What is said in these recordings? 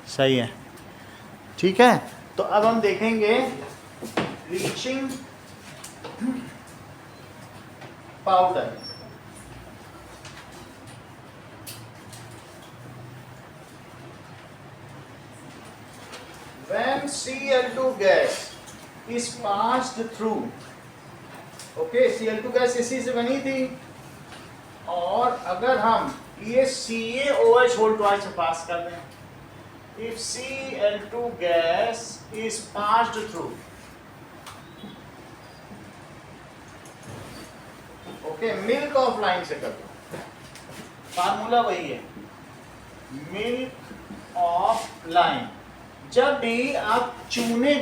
सही है, ठीक है। तो अब हम देखेंगे bleaching powder. When Cl2 gas is passed through, okay, Cl2 gas इसी से बनी थी, और अगर हम ये CaOH होल ट्वाइस से पास कर दें, if Cl2 gas is passed through, okay, milk of line से कर दो, फार्मूला वही है, मिल्क ऑफ लाइन। जब भी आप चूने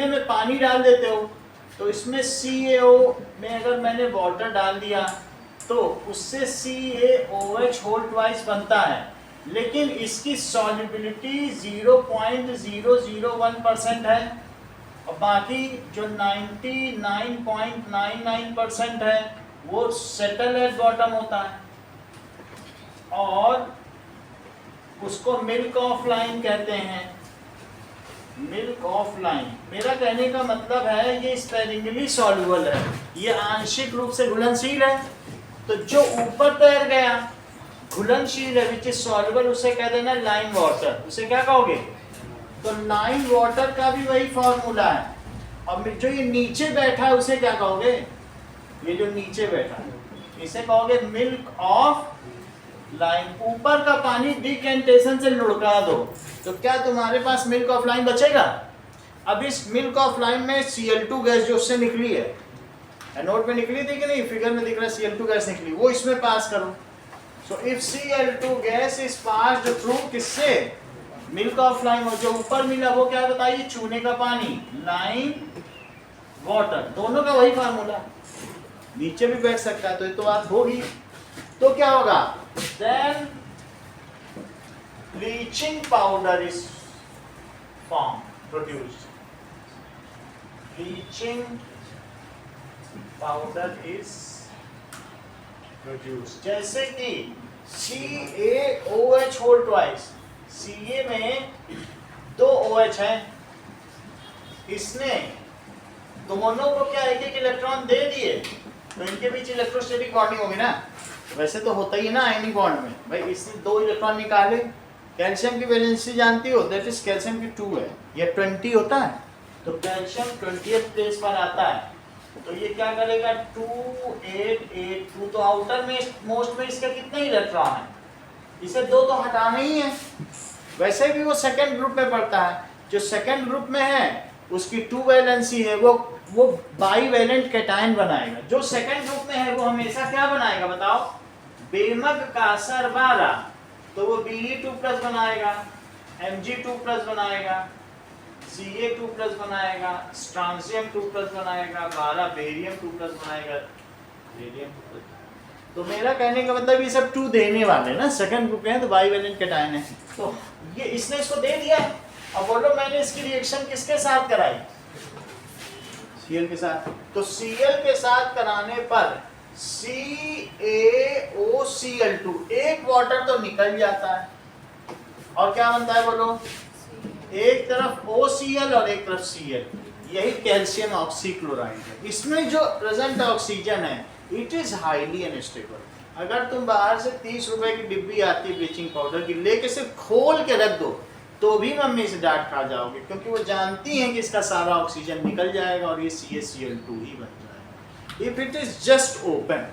में पानी डाल देते हो तो इसमें CaO में अगर मैंने वाटर डाल दिया तो उससे CaOH होल ट्वाइस बनता है, लेकिन इसकी सॉल्युबिलिटी 0.001% है, और बाकी जो 99.99% है वो सेटल एट बॉटम होता है, और उसको मिल्क ऑफ लाइन कहते हैं। मिल्क ऑफ लाइन, मेरा कहने का मतलब है ये स्पेरिंगली सॉल्युबल है, ये आंशिक रूप से घुलनशील है। तो जो ऊपर तैर गया घुलनशील है विच इज सॉल्युबल, उसे कह देना लाइन वाटर। उसे क्या कहोगे? तो लाइन वाटर का भी वही फॉर्मूला है। और जो ये नीचे बैठा है उसे क्या कहोगे? ये जो नीचे बैठा है इसे कहोगे मिल्क ऑफ लाइन। ऊपर का पानी डिकेंटेशन से लुढ़का दो तो क्या तुम्हारे पास मिल्क ऑफ लाइन बचेगा? अब इस मिल्क ऑफ लाइन में Cl2 गैस जो उससे निकली है, एनोड में निकली थी कि नहीं, फिगर में दिख रहा है Cl2 गैस निकली, वो इसमें पास करो। So if Cl2 gas is passed through किससे? Milk of lime. और जो ऊपर मिला वो क्या बताइए? चूने का पानी, लाइन वाटर, दोनों का वही फार्मूला। नीचे भी बैठ सकता है तो ये तो बात होगी। तो क्या होगा? Then bleaching powder is formed, produced. Bleaching powder is produced. जैसे कि CaOH होल ट्वाइस, Ca में 2 OH हैं, इसने दोनों को क्या एक एक इलेक्ट्रॉन दे दिए तो इनके बीच इलेक्ट्रोस्टैटिक बॉन्डिंग होगी ना। वैसे तो होता ही ना आयनिक बॉन्ड में, भाई इसने 2 इलेक्ट्रॉन निकाले। कैल्शियम की वैलेंसी जानती हो, दैट इज कैल्शियम की 2 है, ये 20 होता है तो कैल्शियम 20th प्लेस पर आता है। तो ये क्या करेगा? 2 8 8 2, तो आउटर में मोस्ट में इसका कितने इलेक्ट्रॉन है? इसे 2 तो हटाना ही है। वैसे भी वो सेकेंड ग्रुप में पड़ता है, जो सेकेंड ग्रुप में है उसकी 2 वैलेंसी है, वो बाईवैलेंट कैटायन बनाएगा। जो सेकेंड ग्रुप में है वो हमेशा क्या बनाएगा बताओ? बेमक का सरबारा, तो वो Be2+ बनाएगा, Mg2+ बनाएगा, Ca2+ बनाएगा, स्ट्रांसियम 2+ बनाएगा, 12 बेरियम 2+ बनाएगा, बेरियम 2+। तो मेरा कहने का मतलब ये सब 2 देने वाले ना, सेकंड ग्रुप है तो बाईवैलेंट कैटायन है। तो ये इसने इसको दे दिया। अब बोलो मैंने इसकी रिएक्शन किसके साथ कराई? Cl के साथ। तो Cl के साथ कराने पर CaOCl2, एक वाटर तो निकल जाता है और क्या बनता है बोलो? एक तरफ OCl और एक तरफ Cl। यही कैल्शियम ऑक्सीक्लोराइड है। इसमें जो प्रेजेंट ऑक्सीजन है इट इज हाईली अनस्टेबल। अगर तुम बाहर से 30 रुपए की डिब्बी आती है ब्लीचिंग पाउडर की, लेके सिर्फ खोल के रख दो तो भी मम्मी से डांट खा जाओगे, क्योंकि वो जानती हैं कि इसका सारा ऑक्सीजन निकल जाएगा और ये CaCl2 ही बन जाएगा। If it is just open,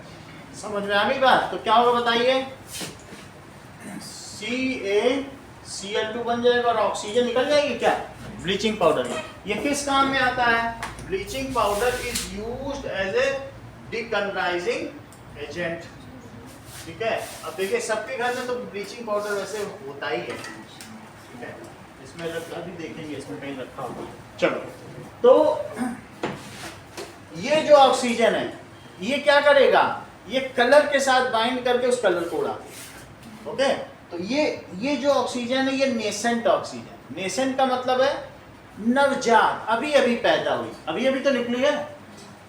समझ में आ गई बात? तो क्या होगा बताइए? CaCl2 बन जाएगा और ऑक्सीजन निकल जाएगी क्या? ब्लीचिंग पाउडर में। ये किस काम में आता है? Bleaching powder is used as a decolourising agent. ठीक है। अब देखिए सबके घर में तो ब्लीचिंग पाउडर वैसे होता ही है, ठीक है। इसमें रखा भी देखेंगे, इसमें कहीं रखा होगा। चलो, तो ये जो ऑक्सीजन है ये क्या करेगा? ये कलर के साथ बाइंड करके उस कलर को उड़ा देगा। ओके, तो ये जो ऑक्सीजन है ये नेसेंट ऑक्सीजन। नेसेंट का मतलब है नवजात, अभी अभी पैदा हुई, अभी अभी तो निकली है।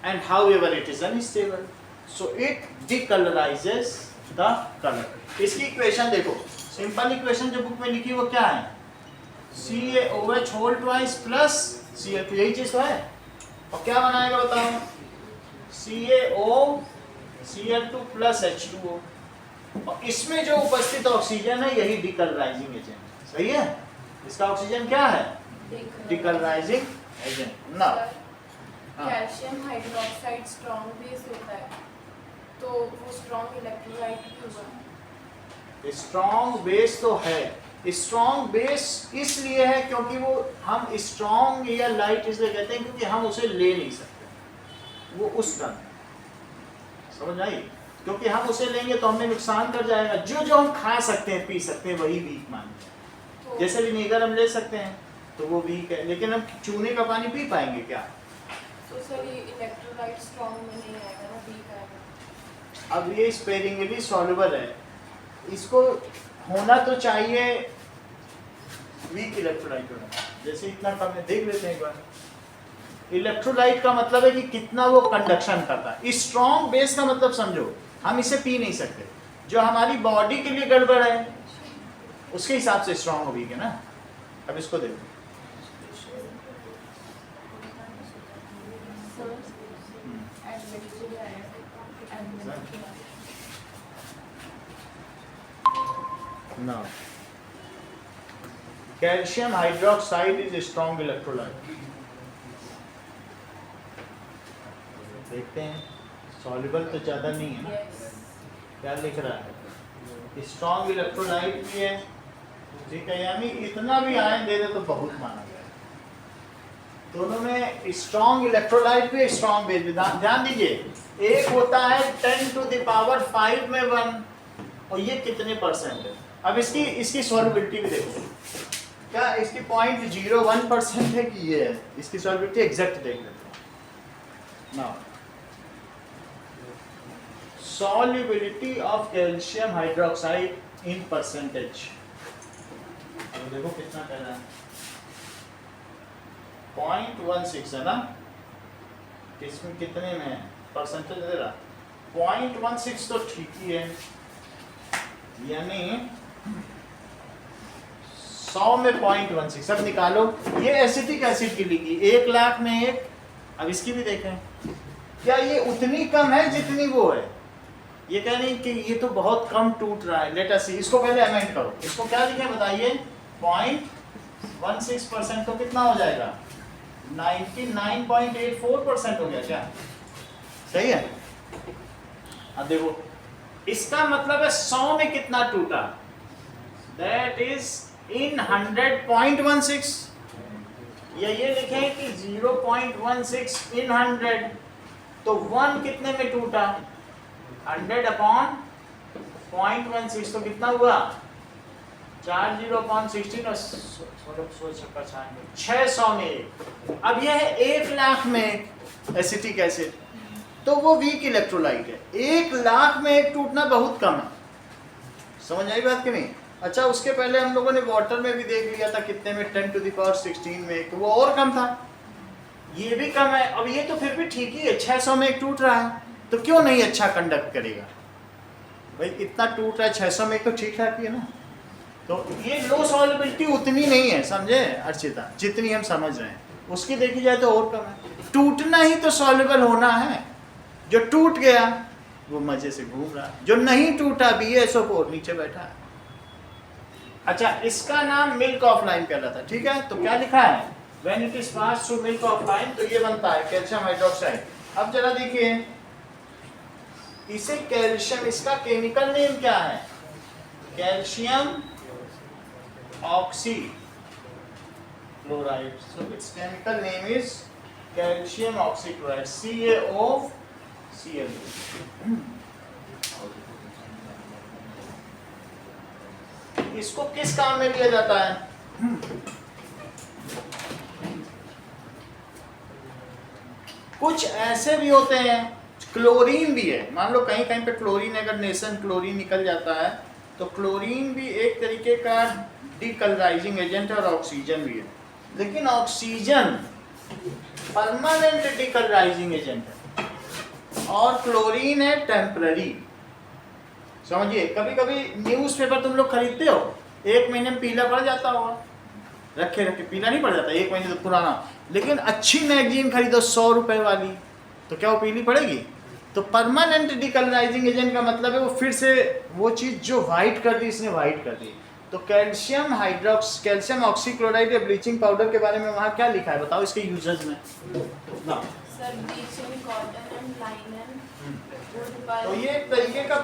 And however it is unstable, so it decolourises the colour. इसकी इक्वेशन देखो, सिंपल इक्वेशन जो बुक में लिखी वो क्या है, CaOH whole twice plus Cl2, यही चीज तो है। और क्या बनाएगा बताओ, CaOCl2 प्लस H2O। और इसमें जो उपस्थित ऑक्सीजन है यही डिकलराइजिंग एजेंट, सही है। इसका ऑक्सीजन क्या है, डिकलराइजिंग एजेंट ना। कैल्शियम हाइड्रोक्साइड स्ट्रॉन्ग बेस होता है, तो वो स्ट्रॉन्ग इलेक्ट्रोलाइट भी होगा। स्ट्रॉन्ग बेस तो है, स्ट्रॉन्ग बेस इसलिए है क्योंकि वो हम स्ट्रॉन्ग या लाइट इसलिए कहते हैं क्योंकि हम उसे ले नहीं सकते, वो उस कण, समझ आई, क्योंकि हम उसे लेंगे तो हमें नुकसान कर जाएगा। जो हम खा सकते हैं पी सकते हैं वही वीक मानेंगे। तो जैसे विनेगर हम ले सकते हैं तो वो वीक है, लेकिन हम चूने का पानी पी पाएंगे क्या। तो सर ये इलेक्ट्रोलाइट स्ट्रॉन्ग में नहीं आएगा ना, वीक आएगा। अब ये स्पेरिंगली सॉल्युबल है, इसको होना तो चाहिए वीक इलेक्ट्रोलाइट होना, जैसे इतना कम है, देख लेते हैं एक बार। इलेक्ट्रोलाइट का मतलब है कि कितना वो कंडक्शन करता है। स्ट्रॉन्ग बेस का मतलब समझो, हम इसे पी नहीं सकते, जो हमारी बॉडी के लिए गड़बड़ है उसके हिसाब से स्ट्रॉन्ग वीक है ना। अब इसको देखो, now calcium hydroxide is a strong electrolyte। देखते हैं, सॉल्युबल तो ज्यादा नहीं है ना, क्या लिख रहा है, स्ट्रॉन्ग इलेक्ट्रोलाइट भी है, ठीक है, यानी इतना भी आयन दे दे तो बहुत माना गया। दोनों में स्ट्रॉन्ग इलेक्ट्रोलाइट भी, स्ट्रॉन्ग बेस भी। ध्यान दीजिए, एक होता है 10⁵ में 1, और ये कितने परसेंट है। अब इसकी सॉल्युबिलिटी भी देखो, क्या इसकी 0.01% है कि ये है, इसकी सॉल्युबिलिटी एग्जैक्ट देख लेते हैं ना। solubility of calcium hydroxide in percentage, तो देखो कितना कह रहा है, 0.16 है ना, इसमें कितने में परसेंटेज दे रहा, 0.16 तो ठीक ही है, यानी 100 में 0.16। सब निकालो, ये एसिटिक एसिड की लिखी 1 लाख में 1। अब इसकी भी देखें, क्या ये उतनी कम है जितनी वो है, ये कह रही कि ये तो बहुत कम टूट रहा है। लेट अस सी, इसको पहले अमेंड करो, इसको क्या लिखें बताइए, 0.16% तो कितना हो जाएगा, 99.84% हो गया क्या, सही है। अब देखो, इसका मतलब है 100 में कितना टूटा, दैट इज इन 100.16, या ये लिखें कि 0.16 इन 100, तो 1 कितने में टूटा, 100/0.16, तो कितना हुआ, 40/16 और 600 में 1। अब यह है 1 लाख में एसिटिक एसिड, तो वो वीक इलेक्ट्रोलाइट है। 1 लाख में 1 टूटना बहुत कम है, समझ आई बात कि नहीं। अच्छा, उसके पहले हम लोगों ने वाटर में भी देख लिया था कितने में, 10⁻16 में 1, तो वो और कम था, ये भी कम है। अब ये तो फिर भी ठीक ही है, 600 में 1 टूट रहा है, तो क्यों नहीं अच्छा कंडक्ट करेगा भाई, इतना टूट रहा है 600 में 1 तो ठीक ठाक ही है ना। तो ये लो सॉल्युबिलिटी उतनी नहीं है, समझे अर्चिता, जितनी हम समझ रहे हैं, उसकी देखी जाए तो और कम है। टूटना ही तो सॉल्युबल होना है, जो टूट गया वो मजे से घूम रहा है, जो नहीं टूटा BaSO4 नीचे बैठा है। अच्छा, इसका नाम मिल्क ऑफ लाइम कहलाता है, ठीक है। तो क्या लिखा है, when it is pass through milk of lime, तो ये बनता है कैल्शियम हाइड्रोक्साइड। अब जरा देखिए, इसे कैल्शियम, इसका केमिकल नेम क्या है, calcium oxychloride, so it's chemical name is calcium oxychloride, CaOCl। इसको किस काम में लिया जाता है, कुछ ऐसे भी होते हैं, क्लोरीन भी है, मान लो कहीं कहीं पे क्लोरीन, अगर नेशन क्लोरीन निकल जाता है तो क्लोरीन भी एक तरीके का डीकलराइजिंग एजेंट है, और ऑक्सीजन भी है, लेकिन ऑक्सीजन परमानेंट डीकलराइजिंग एजेंट है और क्लोरीन है टेम्पररी। समझिए, कभी कभी न्यूज़पेपर तुम लोग खरीदते हो, 1 महीने में पीला पड़ जाता होगा, रखे रखे पीला नहीं पड़ जाता, 1 महीने तो पुराना। लेकिन अच्छी मैगजीन खरीदो 100 रुपए वाली, तो क्या वो पीली पड़ेगी? तो परमानेंट डिकलराइजिंग एजेंट का मतलब है वो फिर से वो चीज़ जो वाइट कर दी इसने वाइट कर दी। तो कैल्शियम ऑक्सीक्लोराइड या ब्लीचिंग पाउडर के बारे में वहाँ क्या लिखा है बताओ इसके यूजेस में ना। Sir bleaching cotton and लाइनन would तो ये एक तरीके का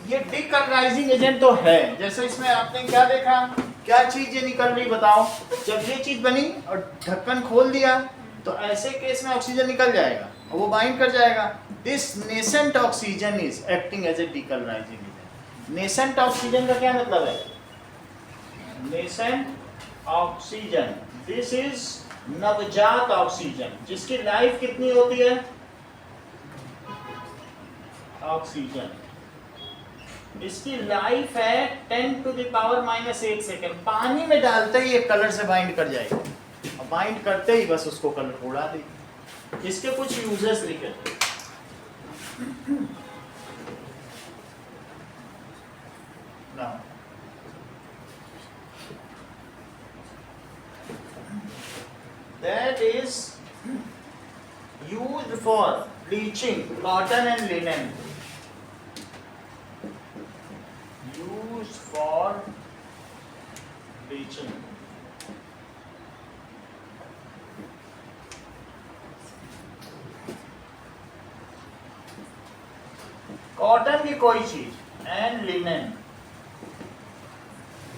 ये डिकलराइजिंग एजेंट तो है। जैसे इसमें आपने क्या देखा, क्या चीज ये निकल रही बताओ? जब ये चीज बनी और ढक्कन खोल दिया तो ऐसे केस में ऑक्सीजन निकल जाएगा और वो बाइंड कर जाएगा। This nascent oxygen is acting as a decolourising agent. Nascent oxygen का क्या मतलब है? नेसेंट ऑक्सीजन, दिस इज नवजात ऑक्सीजन जिसकी लाइफ कितनी होती है? ऑक्सीजन इसकी लाइफ है 10⁻⁻8 सेकेंड। पानी में डालते ही ये कलर से बाइंड कर जाएगी और बाइंड करते ही बस उसको कलर उड़ा देगी। इसके कुछ यूजेस लिखे थे। Now, that is used for bleaching cotton and linen. Used for bleaching. Cotton की कोई चीज एंड लिनेन।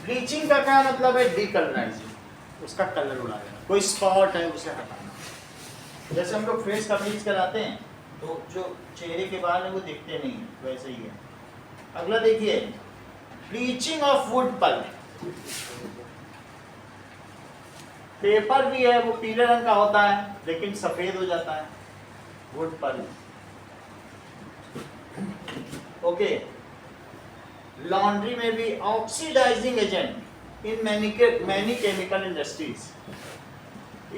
ब्लीचिंग का क्या मतलब है? डिकलराइजिंग, उसका कलर उड़ा देना। कोई स्पॉट है उसे हटाना। जैसे हम लोग फेस का ब्लीच कराते हैं तो जो चेहरे के बाल हैं वो दिखते नहीं, वैसे ही है। अगला देखिए, bleaching of wood pulp. Paper भी है वो पीले रंग का होता है लेकिन सफेद हो जाता है, वुड पल्प। ओके, लॉन्ड्री में भी oxidising agent in many chemical industries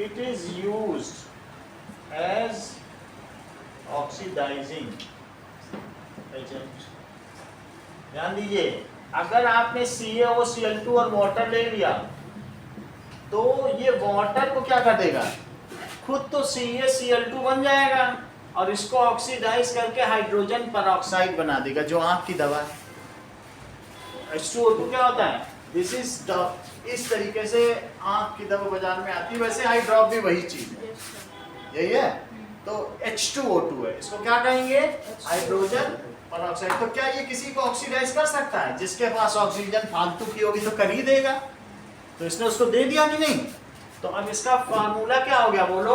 it is used as oxidising agent. ध्यान दीजिए, अगर आपने CaOCl2 और वाटर ले लिया तो ये वाटर को क्या कर देगा? खुद तो CaCl2 बन जाएगा और इसको ऑक्सीडाइज करके हाइड्रोजन परऑक्साइड बना देगा, जो आंख की दवा है। H2O2 क्या होता है? दिस इज इस तरीके से आंख की दवा बाजार में आती है। वैसे आई ड्रॉप भी वही चीज है, यही है। तो H2O2 है, इसको क्या कहेंगे? Hydrogen peroxide. तो क्या ये किसी को ऑक्सीडाइज कर सकता है? जिसके पास ऑक्सीजन फालतू की होगी तो कर ही देगा, तो इसने उसको दे दिया कि नहीं? तो अब इसका फार्मूला क्या हो गया बोलो?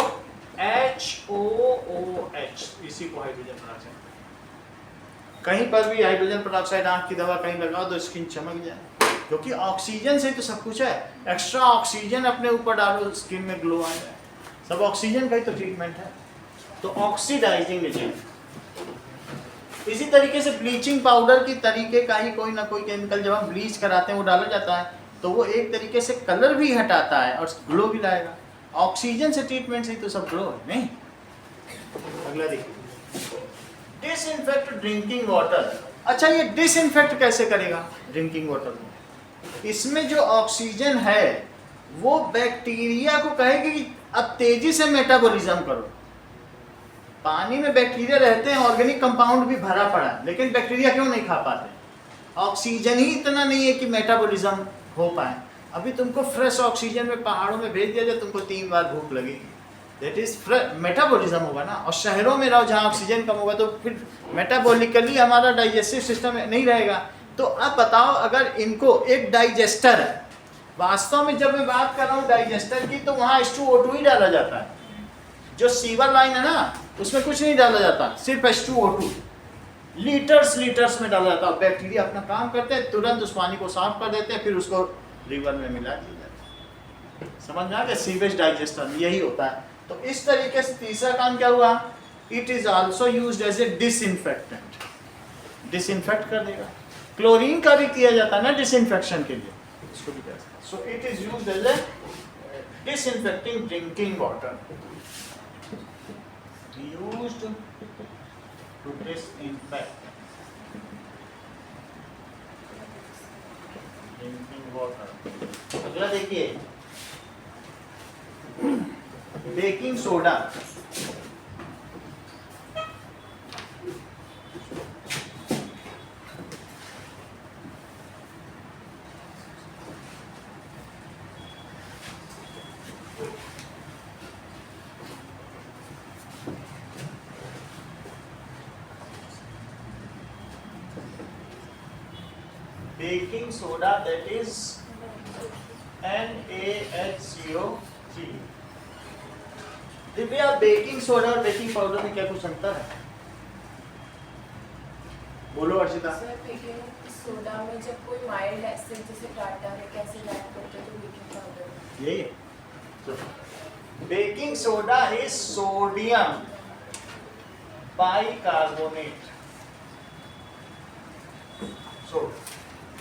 HOOH, इसी को हाइड्रोजन परऑक्साइड। कहीं पर भी हाइड्रोजन परऑक्साइड आंख की दवा कहीं लगाओ तो स्किन चमक जाए, क्योंकि ऑक्सीजन से तो सब कुछ है। एक्स्ट्रा ऑक्सीजन अपने ऊपर डालो, स्किन में ग्लो आ जाए। सब ऑक्सीजन का ही तो ट्रीटमेंट है। तो ऑक्सीडाइजिंग एजेंट। इसी तरीके से ब्लीचिंग पाउडर की तरीके का ही कोई ना कोई केमिकल जब हम ब्लीच कराते हैं वो डाला जाता है, तो वो एक तरीके से कलर भी हटाता है और ग्लो भी लाएगा। ऑक्सीजन से ट्रीटमेंट से ही तो सब ग्लो है, नहीं? अगला देखिए, डिसइंफेक्ट ड्रिंकिंग वाटर। अच्छा, ये डिसइंफेक्ट कैसे करेगा ड्रिंकिंग वाटर में? इसमें जो ऑक्सीजन है वो बैक्टीरिया को कहेगी कि अब तेजी से मेटाबॉलिज्म करो। पानी में बैक्टीरिया रहते हैं, ऑर्गेनिक कंपाउंड भी भरा पड़ा है, लेकिन बैक्टीरिया क्यों नहीं खा पाते? ऑक्सीजन ही इतना नहीं है कि मेटाबॉलिज्म हो पाए। अभी तुमको फ्रेश ऑक्सीजन में पहाड़ों में भेज दिया जाए, तुमको 3 बार भूख लगेगी, दैट इज मेटाबॉलिज्म होगा ना। और शहरों में रहो जहाँ ऑक्सीजन कम होगा तो फिर मेटाबॉलिकली हमारा डाइजेस्टिव सिस्टम नहीं रहेगा। तो अब बताओ, अगर इनको एक डाइजेस्टर है, वास्तव में जब मैं बात कर रहा हूँ डाइजेस्टर की, तो वहाँ H2O2 ही डाला जाता है। जो सीवर लाइन है ना, उसमें कुछ नहीं डाला जाता, सिर्फ H2O2 लीटर्स में डाला जाता है। बैक्टीरिया अपना काम करते हैं, तुरंत उस पानी को साफ कर देते हैं, फिर उसको रिवर में मिला दिया जाता है। समझ में आ गया? सीवेज डाइजेस्टर यही होता है। तो इस तरीके से तीसरा काम क्या हुआ? It is also used as a disinfectant, disinfect कर देगा। क्लोरीन का भी किया जाता है ना डिसइंफेक्शन के लिए, इसको भी कहते हैं। So it is used as a disinfecting drinking water, used to disinfect drinking water. अगला देखिए, baking soda. Baking soda, that is NaHCO3। Divya, baking soda और बेकिंग पाउडर में क्या कुछ अंतर है? बोलो अर्षिता। सर बेकिंग सोडा में जब कोई माइल्ड एसिड जैसे टार्टारिक एसिड ऐड करते हैं तो बेकिंग पाउडर यही baking soda is sodium bicarbonate. So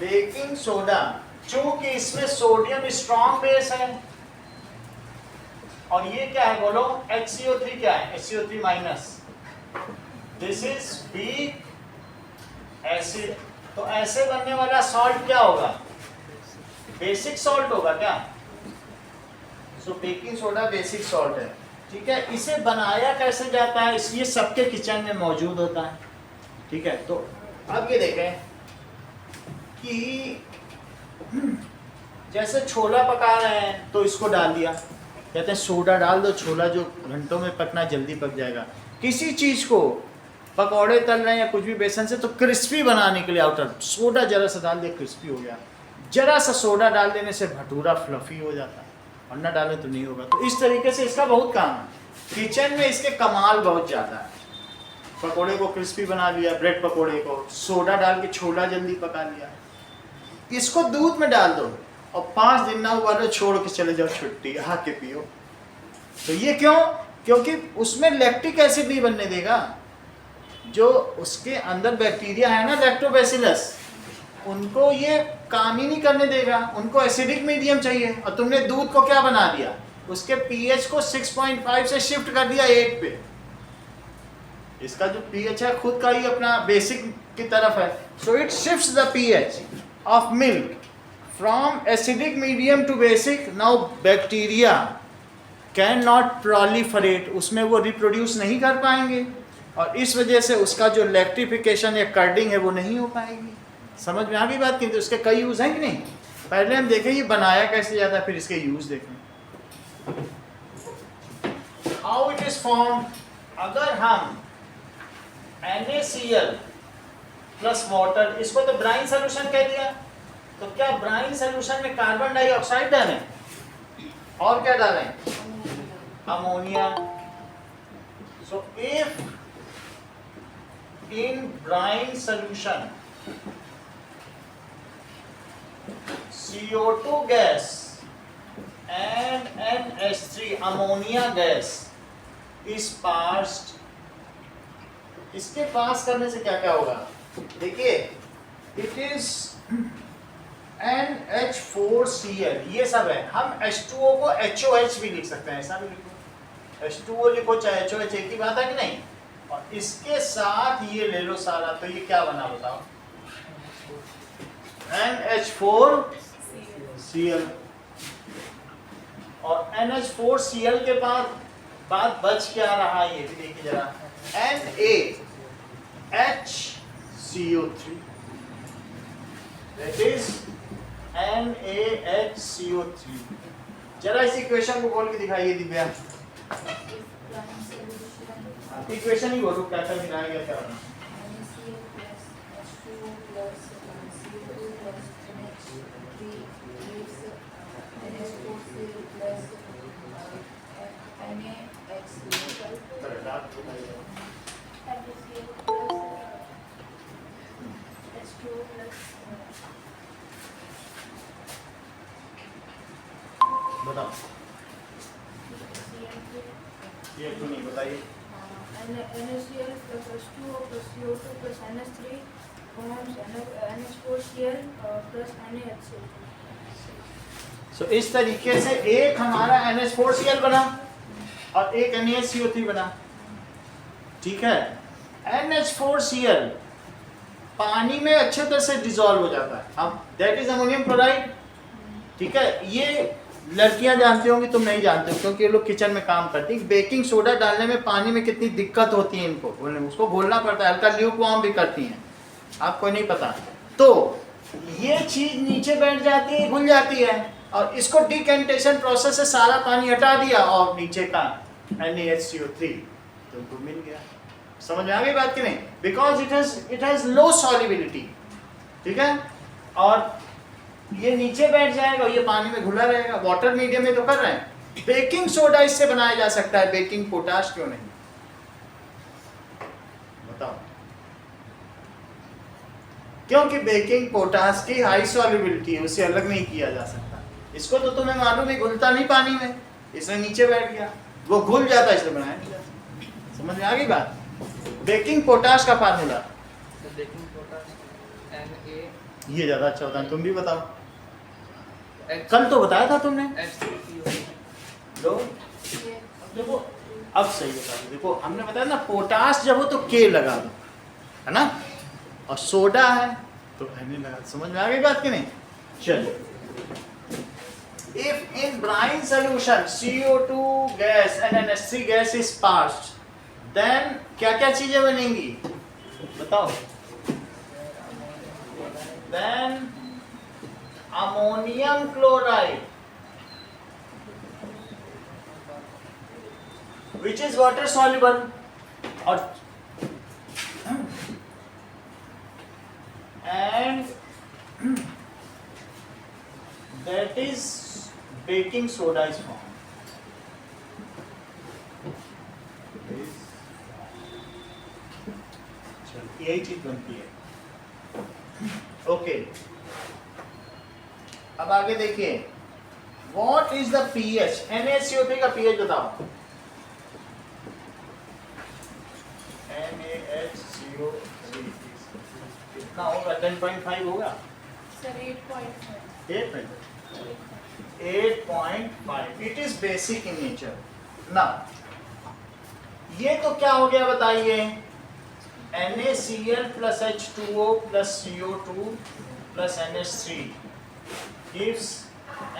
baking soda, चूंकि इसमें सोडियम स्ट्रॉन्ग बेस है, और ये क्या है बोलो, HCO3 क्या है? HCO3 minus. This is weak acid. तो ऐसे बनने वाला सॉल्ट क्या होगा? बेसिक सॉल्ट होगा क्या? सो बेकिंग सोडा बेसिक सॉल्ट है, ठीक है। इसे बनाया कैसे जाता है, इसलिए सबके किचन में मौजूद होता है, ठीक है। तो अब ये देखें कि जैसे छोला पका रहे हैं तो इसको डाल दिया, कहते हैं सोडा डाल दो, छोला जो घंटों में पकना जल्दी पक जाएगा। किसी चीज़ को पकौड़े तल रहे हैं या कुछ भी बेसन से, तो क्रिस्पी बनाने के लिए आउटर सोडा जरा सा डाल दिया, क्रिस्पी हो गया। जरा सा सोडा डाल देने से भटूरा फ्लफी हो जाता है, और ना डाले तो नहीं होगा। तो इस तरीके से इसका बहुत काम है किचन में, इसके कमाल बहुत ज़्यादा है। पकोड़े को क्रिस्पी बना लिया, ब्रेड पकोड़े को सोडा डाल के छोला जल्दी पका लिया। इसको दूध में डाल दो और 5 दिन ना उबालो, छोड़ के चले जाओ छुट्टी, के पियो। तो ये क्यों? क्योंकि उसमें लैक्टिक एसिड नहीं बनने देगा। जो उसके अंदर बैक्टीरिया है ना, लैक्टोबैसिलस, उनको ये काम ही नहीं करने देगा। उनको एसिडिक मीडियम चाहिए, और तुमने दूध को क्या बना दिया, उसके पीएच को 6.5 से शिफ्ट कर दिया 8 पे। इसका जो पीएच है खुद का ही अपना बेसिक की तरफ है। So it shifts the pH of milk from acidic medium to basic. Now bacteria can not proliferate, उसमें वो रिप्रोड्यूस नहीं कर पाएंगे, और इस वजह से उसका जो लैक्टिफिकेशन या कर्डिंग है वो नहीं हो पाएगी। समझ में आ गई बात? किंतु इसके कई यूज़ हैं कि नहीं? पहले हम देखें ये बनाया कैसे जाता है, फिर इसके यूज़ देखें। How it is form. अगर हम NaCl प्लस वाटर, इसको तो ब्राइन सोल्यूशन कह दिया, तो क्या ब्राइन सोल्यूशन में कार्बन डाइऑक्साइड डालें और क्या डालें? Ammonia. So if in brine solution CO2 gas and NH3 ammonia gas is passed। इसके पास करने से क्या क्या होगा? देखिए, it is NH4Cl, ये सब है। हम H2O को HOH भी लिख सकते हैं, ऐसा भी लिखो, H2O लिखो चाहे HOH, एक ही बात है कि नहीं? और इसके साथ ये ले लो सारा, तो ये क्या बना बताओ? NH4Cl। और NH4Cl के बाद बच क्या रहा, ये भी देखिए जरा, NaHCO3, that is NaHCO3। जरा इस इक्वेशन को बोल के दिखाइए दिव्या। इक्वेशन ही बोलो, क्या क्या मिलाया गया, क्या बना? बताओ, ये तो नहीं बताइए। NaCl plus H2O plus CO2 plus NH3 forms NH4Cl plus NaHCl। So, इस तरीके से एक हमारा NH4Cl बना और एक NaCO3 बना, ठीक है। NH4Cl पानी में अच्छे तरह से डिसॉल्व हो जाता है। अब दैट इज अमोनियम क्लोराइड। ठीक है, ये लड़कियां जानती होंगी, तुम नहीं जानते हो क्योंकि ये लोग किचन में काम करती हैं। बेकिंग सोडा डालने में पानी में कितनी दिक्कत होती है इनको घोलने में, उसको घोलना पड़ता है, हल्का ल्यूकवार्म भी करती हैं, आपको नहीं पता। तो ये चीज नीचे बैठ जाती है, घुल जाती है, और इसको डिकेंटेशन प्रोसेस से सारा पानी हटा दिया और नीचे का NaHCO3 तुमको मिल गया। समझ में आ गई बात कि नहीं? Because it has low solubility. ठीक है, और ये नीचे बैठ जाएगा, ये पानी में घुला रहेगा। वाटर मीडियम में तो कर रहे हैं। बेकिंग सोडा इससे बनाया जा सकता है, बेकिंग पोटाश क्यों नहीं? बताओ। क्योंकि बेकिंग पोटाश की हाई सॉल्युबिलिटी है, उसे अलग नहीं किया जा सकता। इसको तो तुम्हें मालूम है, घुलता नहीं पानी में, इसमें नीचे बैठ गया, वो घुल जाता, इसलिए बनाया नहीं जाता। समझ में आ गई बात? बेकिंग पोटाश का फार्मूला, बेकिंग पोटाश Na ये ज्यादा अच्छा होता है, तुम भी बताओ। कल तो बताया था तुमने। लो देखो, अब सही बता दो। देखो हमने बताया ना, पोटाश जब हो तो के लगा दो, है ना, और सोडा है तो Na लगा दो। समझ में आ गई बात कि नहीं? चलो, if in brine solution CO2 gas and NH3 gas is passed, then क्या क्या चीजें बनेंगी बताओ? Then ammonium chloride, which is water soluble, और and that is baking soda is formed. चलो, यही चीज बनती है। ओके, अब आगे देखिए, what is the pH? NaCO3 का पीएच बताओ। NaHCO3 कितना होगा? 10.5 होगा? Sir 8.5। 8.5। It is basic in nature. Now ये तो क्या हो गया बताइए? NaCl plus H2O plus CO2 plus NH3 gives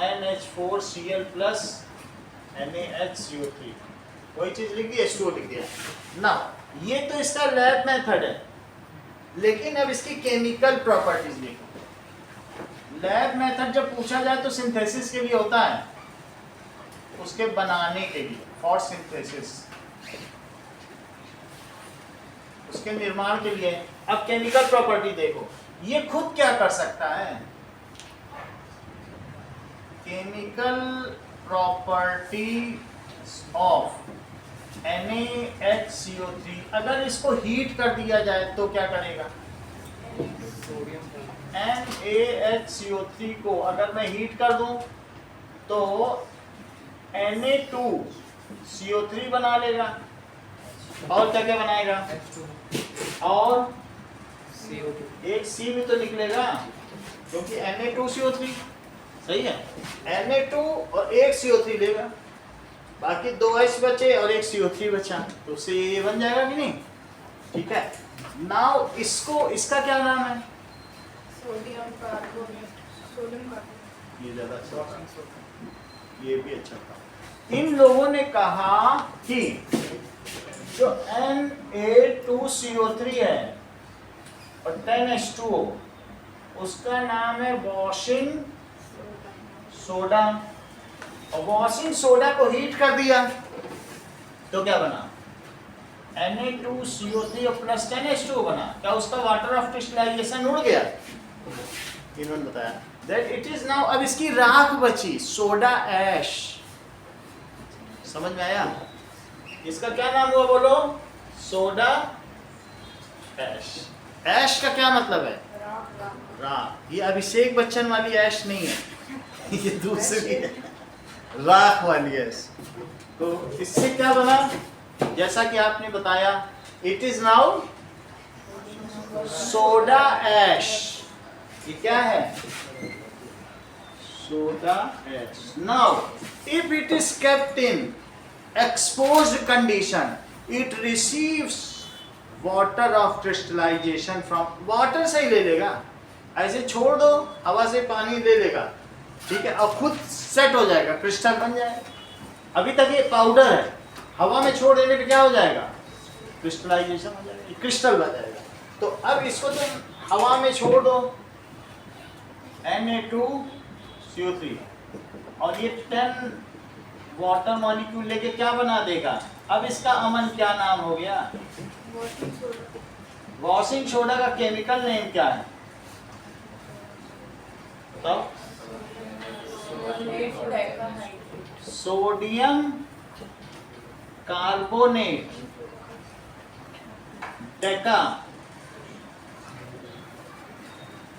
NH4Cl plus NaHCO3। वही चीज लिख दी, H2O लिख दिया ना। ये तो इसका लैब मेथड है, लेकिन अब इसकी केमिकल प्रॉपर्टीज लिखो। लैब मेथड जब पूछा जाए तो सिंथेसिस के लिए होता है, उसके बनाने के लिए, फॉर सिंथेसिस, उसके निर्माण के लिए। अब केमिकल प्रॉपर्टी देखो, ये खुद क्या कर सकता है? केमिकल प्रॉपर्टी ऑफ NaHCO3, अगर इसको हीट कर दिया जाए तो क्या करेगा? NaHCO3 को अगर मैं हीट कर दूं तो Na2CO3 बना लेगा, और क्या क्या बनाएगा? और एक C भी तो निकलेगा, क्योंकि Na2CO3 सही है। Na2 और एक CO3 लेगा, बाकी 2 H बचे और एक CO3 बचा, तो उससे ये बन जाएगा कि नहीं? ठीक है। नाउ इसको, इसका क्या नाम है? Sodium carbonate, sodium carbonate. ये ज्यादा अच्छा था, ये भी अच्छा था। इन लोगों ने कहा कि जो Na2CO3 है और 10H2O, उसका नाम है वॉशिंग सोडा, और वॉशिंग सोडा को हीट कर दिया तो क्या बना? Na2CO3 और प्लस 10H2O बना। क्या उसका वाटर ऑफ क्रिस्टलाइजेशन उड़ गया? इन्होंने बताया दैट इट इज नाउ, अब इसकी राख बची, सोडा ऐश। समझ में आया? इसका क्या नाम हुआ बोलो? Soda ash. ऐश का क्या मतलब है? राख। ये अभिषेक बच्चन वाली ऐश नहीं है, ये दूसरी है, राख वाली ऐश। तो इससे क्या बना? जैसा कि आपने बताया, it is now soda ash. ये क्या है? Soda ash. Now if it is kept in exposed condition, it receives water of crystallisation from, water से ही ले लेगा, ऐसे छोड़ दो हवा से पानी ले लेगा, ठीक है, और खुद सेट हो जाएगा, क्रिस्टल बन जाएगा। अभी तक ये पाउडर है, हवा में छोड़ देने पे क्या हो जाएगा, क्रिस्टलाइजेशन हो जाएगा, क्रिस्टल बन जाएगा। तो अब इसको तुम हवा में छोड़ दो, Na2CO3, और ये 10 वाटर मॉलिक्यूल लेके क्या बना देगा। अब इसका अमन क्या नाम हो गया, वॉशिंग सोडा। वॉशिंग सोडा का केमिकल नेम क्या है, तो सोडियम कार्बोनेट डेका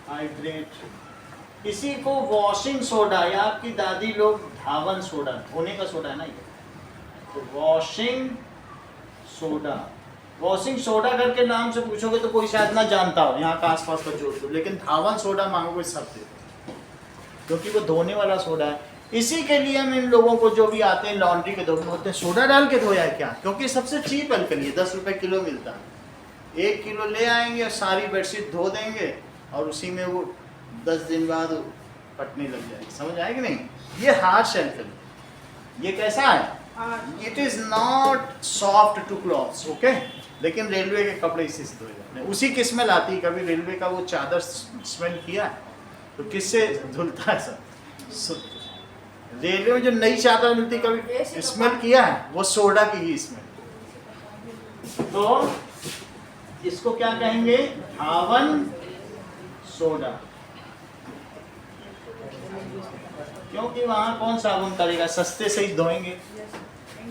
हाइड्रेट। इसी को वॉशिंग सोडा या आपकी दादी लोग धावन सोडा, धोने का सोडा है ना ये, तो वॉशिंग सोडा, वॉशिंग सोडा करके नाम से पूछोगे तो कोई शायद ना जानता हो यहाँ का आसपास का जोड़ दो, लेकिन धावन सोडा मांगोगे सब दे दो, क्योंकि वो धोने वाला सोडा है। इसी के लिए हम इन लोगों को जो भी आते हैं लॉन्ड्री के धोने होते हैं, सोडा डाल के धोया है क्या, क्योंकि सबसे चीप अल्कली है, 10 रुपए किलो मिलता है। 1 किलो ले आएंगे और सारी बेडशीट धो देंगे और उसी में वो 10 दिन बाद फटने लग जाएगी, समझ आएगी नहीं। ये हार्श अल्कली, ये कैसा है, it is not soft to clothes, okay, लेकिन रेलवे के कपड़े इसी से धोए जाते हैं, उसी की स्मेल आती है। कभी रेलवे का वो चादर स्मेल किया तो किससे धुलता है सब, रेलवे में जो नई चादर मिलती है कभी स्मेल किया है, वो सोडा की ही स्मेल। तो इसको क्या कहेंगे, धावन सोडा, क्योंकि वहां कौन साबुन करेगा, सस्ते से ही धोएंगे।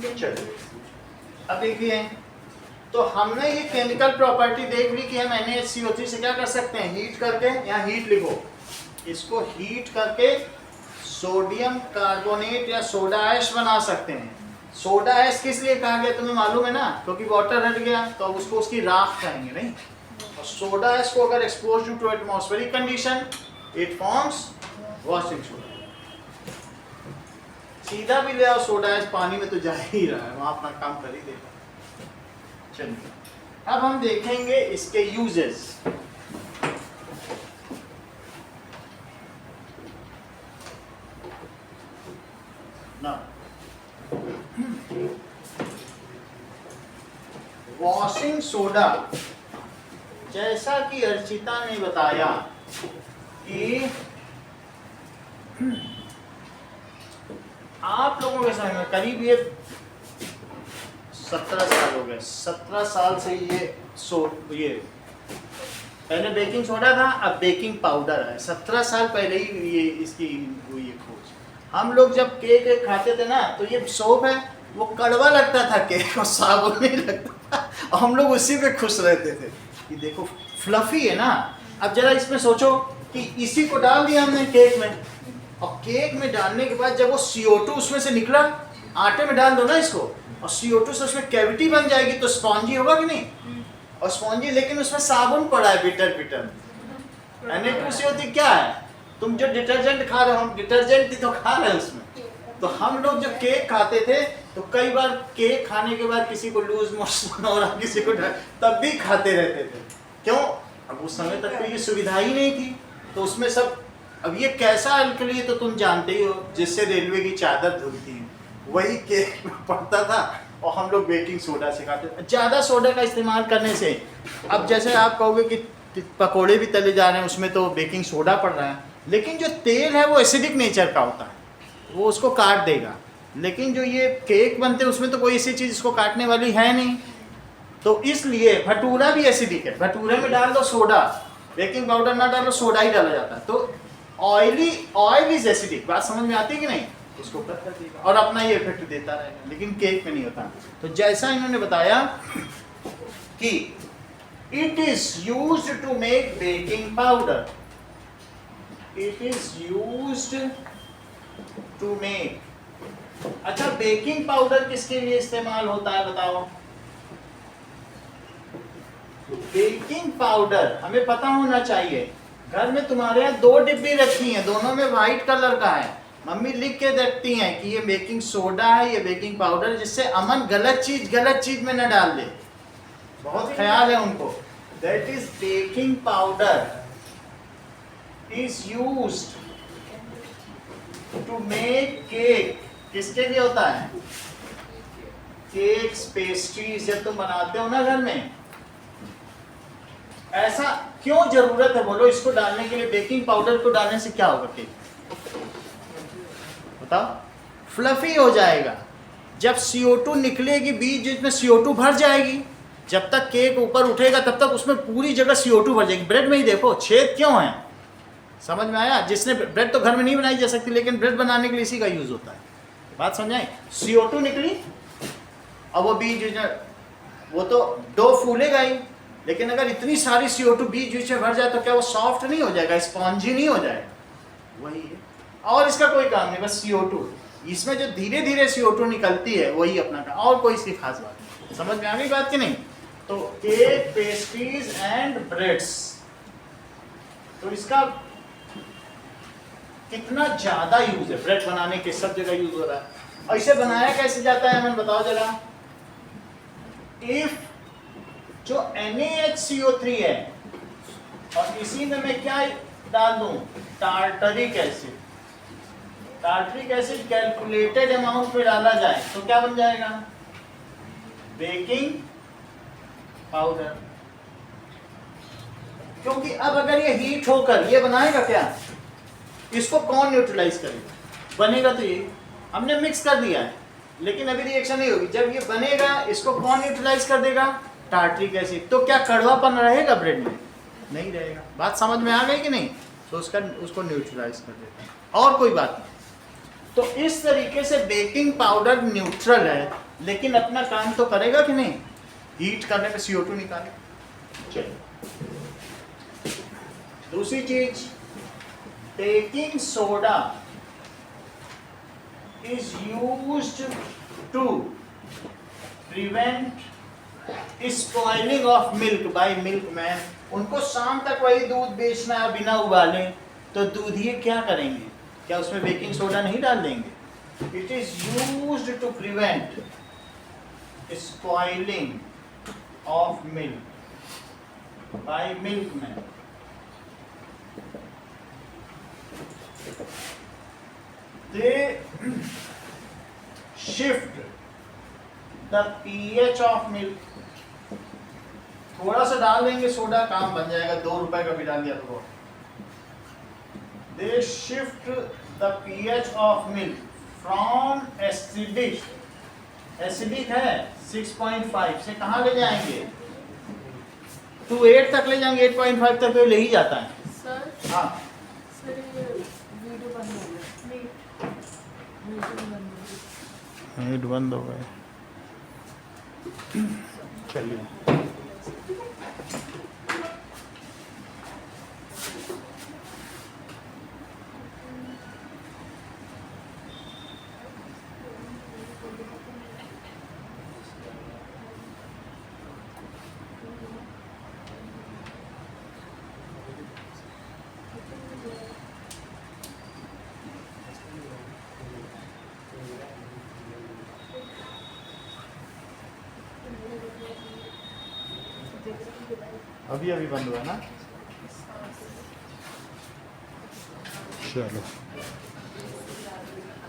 चलिए अब देखिए, तो हमने ये केमिकल प्रॉपर्टी देख ली कि हम NaHCO3 से क्या कर सकते हैं, हीट करके, यहाँ हीट लिखो, इसको हीट करके सोडियम कार्बोनेट या सोडा ऐश बना सकते हैं। सोडा ऐश किस लिए कहा गया तुम्हें मालूम है ना, क्योंकि वाटर हट गया तो अब उसको उसकी राख कहेंगे नहीं। और सोडा ऐश को अगर expose to atmospheric condition it forms washing soda. सीधा भी ले आओ सोडा ऐश, पानी में तो जा ही रहा है, वहां अपना काम कर ही देगा। चलिए अब हम देखेंगे इसके यूजेस। वॉशिंग सोडा, जैसा कि अर्चिता ने बताया कि आप लोगों के समय में करीब ये 17 साल हो गए, 17 साल से ये पहले बेकिंग सोडा था, अब बेकिंग पाउडर है। 17 साल पहले ही ये इसकी हुई है खोज। हम लोग जब केक खाते थे ना, तो ये सोप है, वो कड़वा लगता था केक, और साबुन नहीं लगता था, और हम लोग उसी पे खुश रहते थे कि देखो फ्लफी है ना। अब जरा इसमें सोचो कि इसी को डाल दिया हमने केक में, और केक में डालने के बाद जब वो CO2 उसमें से निकला, आटे में डाल दो ना इसको, और CO2 से उसमें कैविटी बन जाएगी तो स्पॉन्जी होगा कि नहीं, और स्पॉन्जी, लेकिन उसमें साबुन पड़ा है बिटर बिटर। Na2CO3 क्या है, तुम जो डिटर्जेंट खा रहे हो, हम डिटर्जेंट ही तो खा रहे हैं उसमें। तो हम लोग जब केक खाते थे तो कई बार केक खाने के बाद किसी को लूज मोशन हो रहा, किसी को तब भी खाते रहते थे। क्यों, अब उस समय तक तो ये सुविधा ही नहीं थी, तो उसमें सब। अब ये कैसा अल्कली है तो तुम जानते ही हो, जिससे रेलवे की चादर धुलती है, वही केक में पड़ता था, और हम लोग बेकिंग सोडा से खाते थे। ज़्यादा सोडा का इस्तेमाल करने से, अब जैसे आप कहोगे कि पकोड़े भी तले जा रहे हैं, उसमें तो बेकिंग सोडा पड़ रहा है, लेकिन जो तेल है वो एसिडिक नेचर का होता है, वो उसको काट देगा। लेकिन जो ये केक बनते हैं उसमें तो कोई ऐसी चीज़ इसको काटने वाली है नहीं, तो इसलिए भटूरा भी एसिडिक है। भटूरे में डाल दो सोडा, बेकिंग पाउडर ना डालो, सोडा ही डाला जाता है, तो ऑयल इज एसिडिक। बात समझ में आती है कि नहीं, उसको कट कर देगा और अपना ये इफेक्ट देता रहेगा, लेकिन केक में नहीं होता। तो जैसा इन्होंने बताया कि it is used to make baking powder, it is used to make. अच्छा, बेकिंग पाउडर किसके लिए इस्तेमाल होता है बताओ। बेकिंग पाउडर हमें पता होना चाहिए। घर में तुम्हारे यहाँ 2 डिब्बी रखी हैं, दोनों में व्हाइट कलर का है, मम्मी लिख के रखती हैं कि ये बेकिंग सोडा है, ये बेकिंग पाउडर, जिससे अमन गलत चीज में न डाल दे। बहुत ख्याल है उनको। That is baking powder is used to make cake. किसके लिए होता है? केक्स, पेस्ट्रीज जब तुम बनाते हो ना घर में, ऐसा क्यों जरूरत है बोलो इसको डालने के लिए? बेकिंग पाउडर को डालने से क्या होगा केक? बताओ। फ्लफी हो जाएगा। जब CO2 निकलेगी बीच जिसमें CO2 भर जाएगी, जब तक केक ऊपर उठेगा तब तक उसमें पूरी जगह CO2 भर जाएगी। ब्रेड में ही देखो छेद क्यों है, समझ में आया? जिसने ब्रेड तो घर में नहीं बनाई जा सकती, लेकिन ब्रेड बनाने के लिए इसी का यूज होता है। बात समझाएं? CO2 निकली, अब वो बीज वो तो डो फूलेगा ही, लेकिन अगर इतनी सारी CO2 बीज बीच में भर जाए तो क्या वो सॉफ्ट नहीं हो जाएगा, स्पॉन्जी नहीं हो जाएगा? वही है। और इसका कोई काम नहीं, बस CO2। इसमें जो धीरे धीरे CO2 निकलती है वही अपना काम, और कोई इसकी खास बात नहीं। समझ में आ गई बात कि नहीं? तो केक, पेस्ट्रीज एंड ब्रेड्स, तो इसका कितना ज्यादा यूज है। ब्रेड बनाने के सब जगह यूज हो रहा है। और इसे बनाया कैसे जाता है, हमें बताओ जरा। इफ जो NaHCO3 है और इसी में मैं क्या डाल दूं, tartaric acid. Tartaric acid calculated amount में डाला जाए तो क्या बन जाएगा? Baking powder. क्योंकि अब अगर ये हीट होकर ये बनाएगा क्या, इसको कौन न्यूट्रलाइज करेगा? बनेगा तो ये, हमने मिक्स कर दिया है लेकिन अभी रिएक्शन नहीं होगी। जब ये बनेगा इसको कौन न्यूट्रलाइज कर देगा? Tartaric acid. तो क्या कड़वापन रहेगा ब्रेड में? नहीं रहेगा। बात समझ में आ गई कि नहीं? तो उसको न्यूट्रलाइज कर देता है, और कोई बात नहीं। तो इस तरीके से बेकिंग पाउडर न्यूट्रल है, लेकिन अपना काम तो करेगा कि नहीं? हीट करने पे CO2 निकाले। चलिए दूसरी चीज, baking soda is used to prevent spoiling of milk by milkman। उनको शाम तक वही दूध बेचना है बिना उबाले, तो दूधिए क्या करेंगे? क्या उसमें बेकिंग सोडा नहीं डाल देंगे? It is used to prevent spoiling of milk by milkman. They shift the pH of milk। थोड़ा सा डाल देंगे सोडा, काम बन जाएगा। 2 रुपए का भी डाल दिया तो। They shift the pH of milk from acidic है 6.5 से कहाँ ले जाएंगे? to 8 तक ले जाएंगे। 8.5 तक तो ले ही जाता है। सर, हाँ सर ये वीडियो बंद हो गया। मीट बंद हो गए। चलिए अभी बंद हुआ ना। चलो,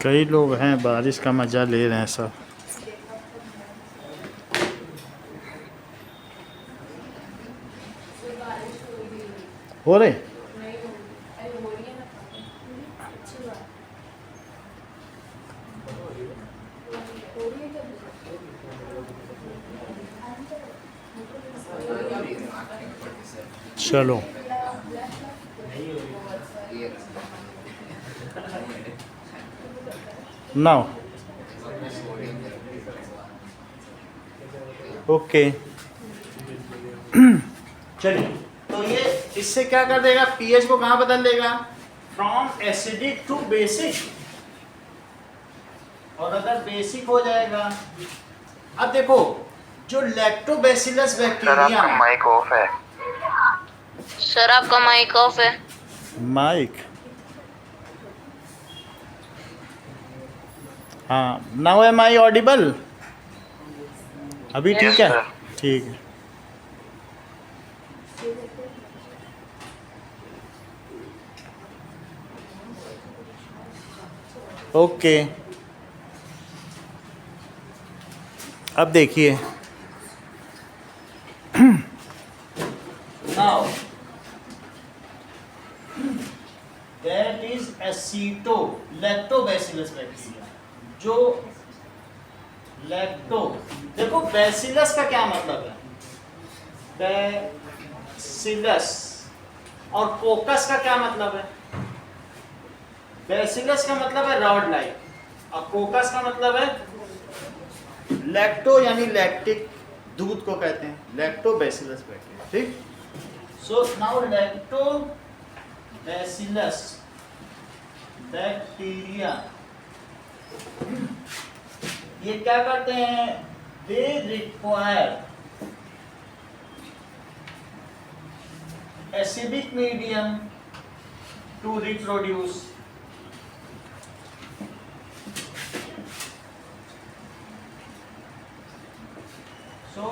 कई लोग हैं बारिश का मज़ा ले रहे हैं सब। हो रहे चलो नाउ ओके। चलिए, तो ये इससे क्या कर देगा? पीएच को कहां बदल देगा? From acidic to basic. और अगर बेसिक हो जाएगा, अब देखो जो लैक्टोबैसिलस बैक्टीरिया, माइक ऑफ है सर, आपका माइक ऑफ है। माइक, हाँ, नाउ एम आई ऑडिबल? अभी ठीक है, ठीक है। ओके, अब देखिए now that is aceto lactobacillus bacteria. जो लैक्टो, देखो बैसिलस का क्या मतलब है, बैसिलस, और कोकस का क्या मतलब है। बैसिलस का मतलब है रॉड लाइक, और कोकस का मतलब है लैक्टो यानी लैक्टिक, दूध को कहते हैं लैक्टोबैसिलस बैक्टीरिया। ठीक, so now lacto bacillus bacteria ये क्या करते हैं, they require acidic medium to reproduce. So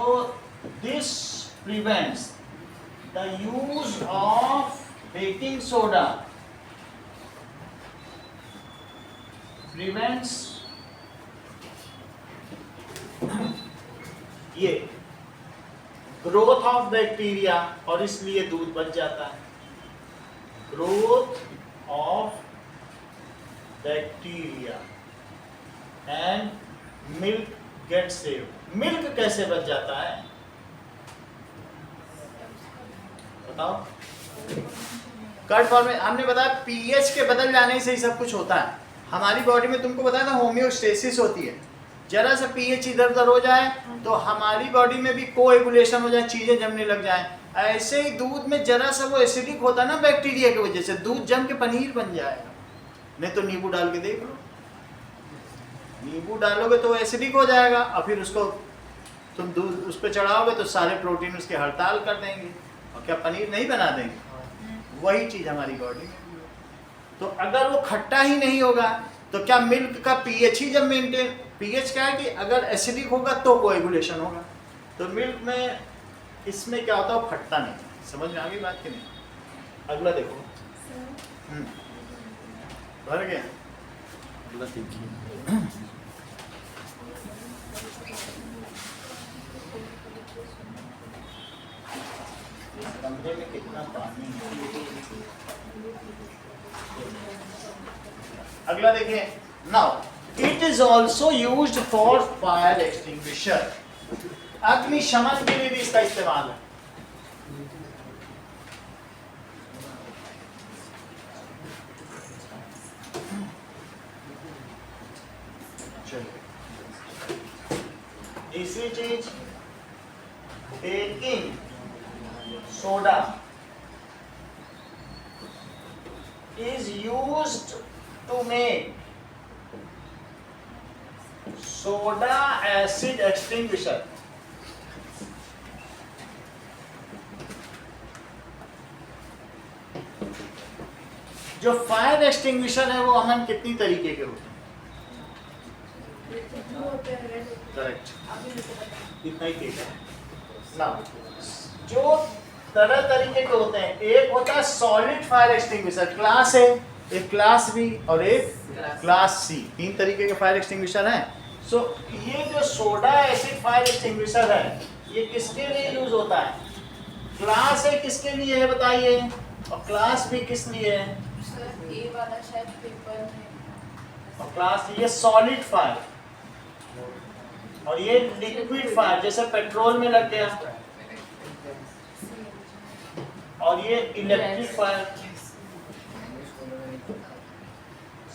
this prevents the use of baking soda, prevents ये ग्रोथ ऑफ बैक्टीरिया, और इसलिए दूध बच जाता है। Growth of bacteria and milk get save. Milk कैसे बच जाता है बताओ। कर्ड फॉर्म में हमने बताया पीएच के बदल जाने से ही सब कुछ होता है। हमारी बॉडी में तुमको बताया ना होम्योस्टेसिस होती है, जरा सा पीएच इधर उधर हो जाए तो हमारी बॉडी में भी कोएगुलेशन हो जाए, चीजें जमने लग जाए। ऐसे ही दूध में जरा सा वो एसिडिक होता है ना बैक्टीरिया की वजह से, दूध जम के पनीर बन जाएगा। नहीं तो नींबू डाल के देख लो, नींबू डालोगे तो एसिडिक हो जाएगा, और फिर उसको तुम दूध उस पर चढ़ाओगे तो सारे प्रोटीन उसके हड़ताल कर देंगे, और क्या पनीर नहीं बना देंगे। वही चीज हमारी बॉडी में। तो अगर वो खट्टा ही नहीं होगा तो क्या मिल्क का पीएच ही जब मेंटेन, पीएच क्या है कि अगर एसिडिक होगा तो कोएगुलेशन होगा। तो मिल्क में इसमें क्या होता है, वो खट्टा नहीं। समझ में आ गई बात कि नहीं। अगला देखो, भर गया। अगला देखिए, कमरे में कितना पानी है। अगला देखिए, now it is also used for fire extinguisher. अग्निशमन के लिए भी इसका इस्तेमाल है। तीसरी चीज, baking soda is used to make soda acid extinguisher। जो फायर एक्सटिंग्विशर है वो अमन कितनी तरीके के होते हैं? करेक्ट, इतना ही ठीक है ना। जो तरह तरीके के होते हैं, एक होता है सॉलिड फायर एक्सटिंग्विशर, क्लास ए, एक क्लास बी और एक क्लास सी। तीन तरीके के फायर एक्सटिंग्विशर हैं। सो ये जो सोडा एसिड फायर एक्सटिंग्विशर है ये किसके लिए यूज होता है? क्लास ए किसके लिए है बताइए, और क्लास बी किस लिए है? सर ए वाला शायद पेपर में, और क्लास ये सॉलिड फायर, और ये लिक्विड फायर जैसे पेट्रोल में लग गया, और ये इलेक्ट्रिक फायर।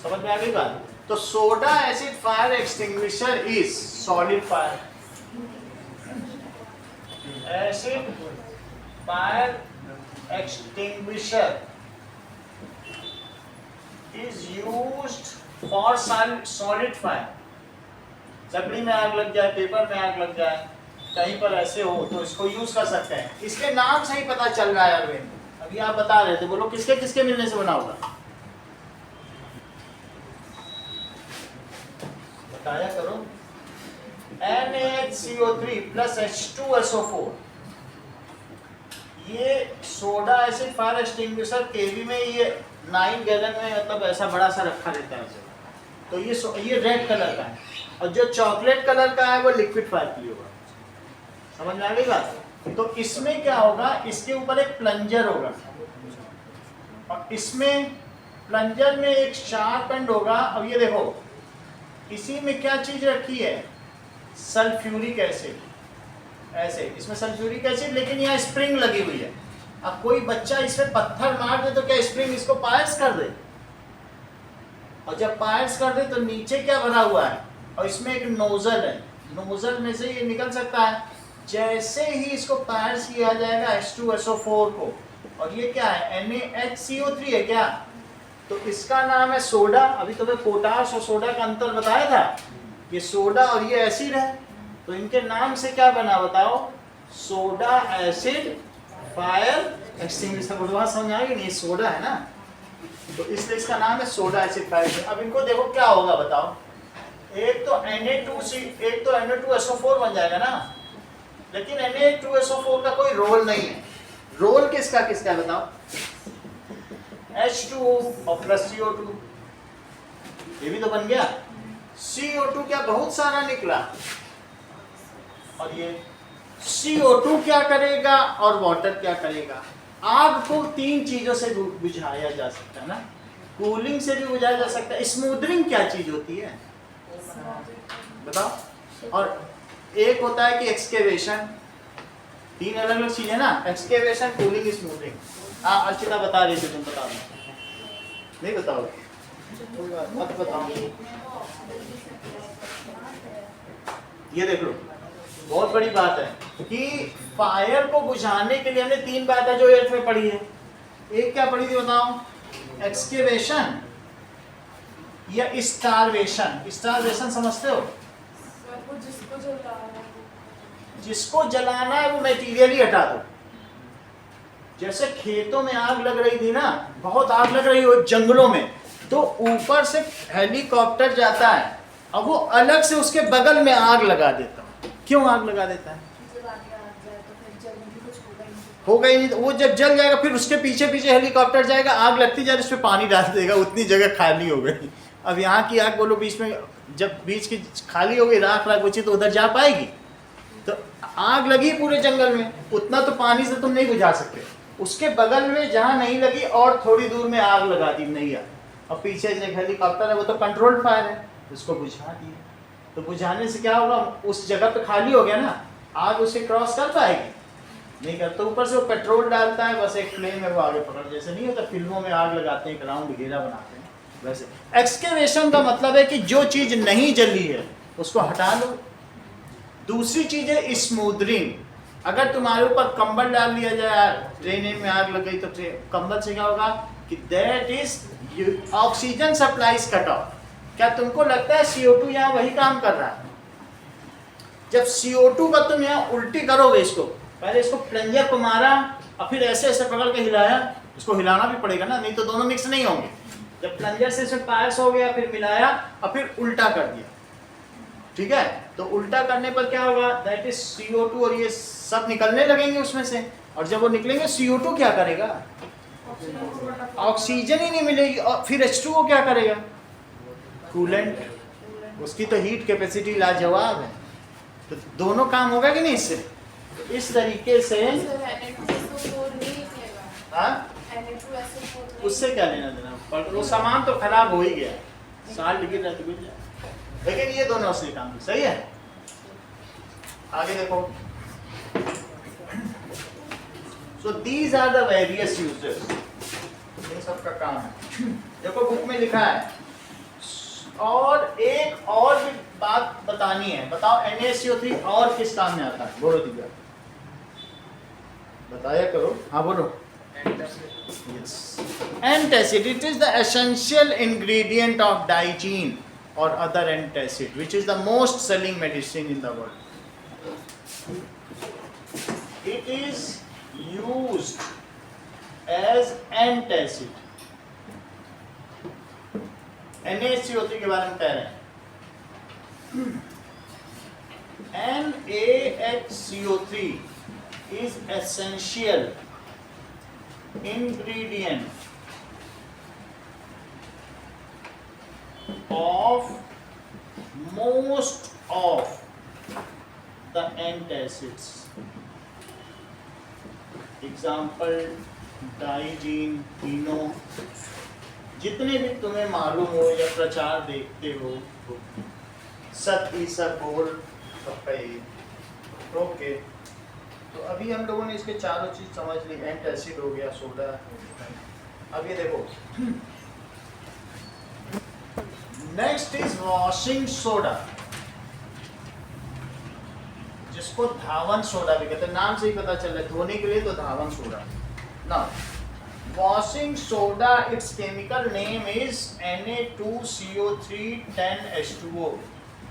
समझ में आ गई बात? तो soda acid fire extinguisher is solid fire, acid fire extinguisher is used for solid fire. लकड़ी में आग लग जाए, पेपर में आग लग जाए, कहीं पर ऐसे हो तो इसको यूज कर सकते हैं। इसके नाम से ही पता चल रहा है अरविंद, अभी आप बता रहे थे, बोलो किसके किसके मिलने से बना होगा, बताया करो। NaHCO3 प्लस H2SO4, ये सोडा एसिड फायर एक्सटिंग्विशर केवी में ये 9 गैलन में मतलब ऐसा बड़ा सा रखा रहता है। तो ये रेड कलर का है, और जो चॉकलेट कलर का है वो लिक्विड फायर के लिए होगा। समझ में आ गई बात? तो इसमें क्या होगा, इसके ऊपर एक प्लंजर होगा, और इसमें प्लंजर में एक शार्प एंड होगा। अब ये देखो, इसी में क्या चीज रखी है, सल्फ्यूरिक एसिड, ऐसे इसमें सल्फ्यूरिक एसिड, लेकिन यहाँ स्प्रिंग लगी हुई है। अब कोई बच्चा इसमें पत्थर मार दे तो क्या स्प्रिंग इसको पायर्स कर दे? और जब पायर्स कर दे तो नीचे क्या भरा हुआ है, और इसमें एक नोजल है, नोजल में से ये निकल सकता है। जैसे ही इसको पायर्स किया जाएगा H2SO4 को, और ये क्या है, NaHCO3 है क्या, तो इसका नाम है सोडा। अभी तुम्हें पोटाश और सोडा का अंतर बताया था, ये सोडा और ये एसिड है, तो इनके नाम से क्या बना बताओ, सोडा एसिड फायर एक्सटिंग्विशर। बुढ़वा समझ आ गई नहीं, सोडा है ना, तो इसलिए इसका नाम है सोडा एसिड फायर। अब इनको देखो क्या होगा बताओ, एक तो Na2SO4 बन जाएगा ना, लेकिन Na2SO4 का कोई रोल नहीं है। रोल किसका किसका है बताओ, H2O और प्लस CO2, ये भी तो बन गया। CO2 क्या बहुत सारा निकला, और ये CO2 क्या करेगा और वाटर क्या करेगा। आग को तीन चीजों से बुझाया जा सकता है ना, कूलिंग से भी बुझाया जा सकता है। स्मूदरिंग क्या चीज होती है बताओ, और एक होता है कि एक्सकेवेशन, तीन अलग अलग चीजें ना, एक्सकेवेशन, कूलिंग, स्मूदरिंग। हाँ अर्चिता बता रही थी, तुम बता दो, नहीं बताओ, कोई बात मत बताओ। ये देख लो, बहुत बड़ी बात है कि फायर को बुझाने के लिए हमने तीन बातें जो एर्थ में पढ़ी है। एक क्या पढ़ी थी बताओ, एक्सकेवेशन या स्टारवेशन। स्टारवेशन समझते हो, जिसको जलाना है वो मटेरियल ही हटा दो। जैसे खेतों में आग लग रही थी ना, बहुत आग लग रही हो जंगलों में, तो ऊपर से हेलीकॉप्टर जाता है, अब वो अलग से उसके बगल में आग लगा देता है। क्यों आग लगा देता है? होगा ही नहीं, तो वो जब जल जाएगा फिर उसके पीछे पीछे हेलीकॉप्टर जाएगा, आग लगती जाए, उसमें पानी डाल देगा, उतनी जगह खाली हो गई। अब यहाँ की आग बोलो बीच में, जब बीच की खाली हो गई, राख राख बची, तो उधर जा पाएगी? तो आग लगी पूरे जंगल में, उतना तो पानी से तुम नहीं बुझा सकते। उसके बगल में जहाँ नहीं लगी और थोड़ी दूर में आग लगा दी नैया, और पीछे जो हेलीकॉप्टर है वो तो कंट्रोल्ड फायर है, उसको बुझा दिया। तो बुझाने से क्या होगा, उस जगह पे खाली हो गया ना, आग उसे क्रॉस कर पाएगी नहीं कर, तो ऊपर से वो पेट्रोल डालता है, बस एक फ्लेम में वो आगे पकड़, जैसे नहीं होता फिल्मों में आग लगाते हैं, एक राउंड घेरा बनाते हैं, वैसे। एक्सकेवेशन का मतलब है कि जो चीज नहीं जली है उसको हटा लो। दूसरी चीज है स्मूदरिंग। अगर तुम्हारे ऊपर कंबल डाल दिया जाए, ट्रेन में आग लग गई, तो कंबल से क्या होगा कि that is oxygen supplies cut off. क्या तुमको लगता है CO2 यहाँ वही काम कर रहा है? जब CO2 का तुम यहाँ उल्टी करोगे, इसको पहले इसको प्लंजर को मारा और फिर ऐसे ऐसे पकड़ के हिलाया, इसको हिलाना भी पड़ेगा ना, नहीं तो दोनों मिक्स नहीं होंगे। जब प्लंजर से इसमें पास हो गया, फिर मिलाया और फिर उल्टा कर दिया, ठीक है, तो उल्टा करने पर क्या होगा, दैट इज CO2, और ये सब निकलने लगेंगे उसमें से, और जब वो निकलेंगे CO2 क्या करेगा, ऑक्सीजन ही नहीं मिलेगी, और फिर H2O क्या करेगा, कूलेंट, उसकी तो हीट कैपेसिटी लाजवाब है, तो दोनों काम होगा कि नहीं इससे। तो इस तरीके से उससे क्या लेना देना, पर वो सामान तो खराब हो ही गया, साल लिखे रहते बिक जाए, लेकिन ये दोनों असली काम सही है। आगे देखो, so these are the various uses, इन सब का काम है। देखो बुक में लिखा है, और एक और भी बात बतानी है, बताओ NaCO3 और किस काम में आता है, बोलो दिव्या, बताया करो, हाँ बोलो। Yes. Antacid, it is the essential ingredient of Digene or other antacid, which is the most selling medicine in the world. It is used as antacid. NaCO3 के बारे में कह रहे हैं। NaHCO3 is essential ingredient of most of the antacids. Example, Digene, Eno, जितने भी तुम्हें मालूम हो या प्रचार देखते हो, सत ईसबगोल, ओके। तो अभी हम लोगों ने इसके चारों चीज समझ ली, एंटासिड हो गया, सोडा। अब ये देखो, नेक्स्ट इज वॉशिंग सोडा, जिसको धावन सोडा भी कहते हैं, नाम से ही पता चल रहा है, धोने के लिए तो धावन soda. Now washing soda, its chemical name is Na2CO3 10H2O,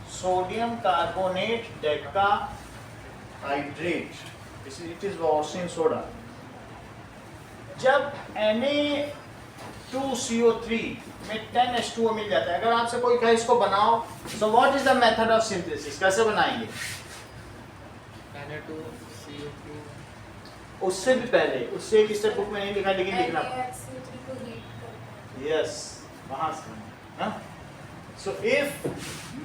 sodium carbonate decahydrate. It is washing soda. जब Na2CO3 में 10H2O मिल जाता है, अगर आपसे कोई कहे इसको बनाओ, so what is the method of synthesis, कैसे बनाएंगे? Na2CO3, उससे भी पहले, उससे एक स्टेप बुक में नहीं लिखा, लेकिन लिखना। NaHCO3 को हीट करते हैं। Yes, वहाँ से। हाँ? So if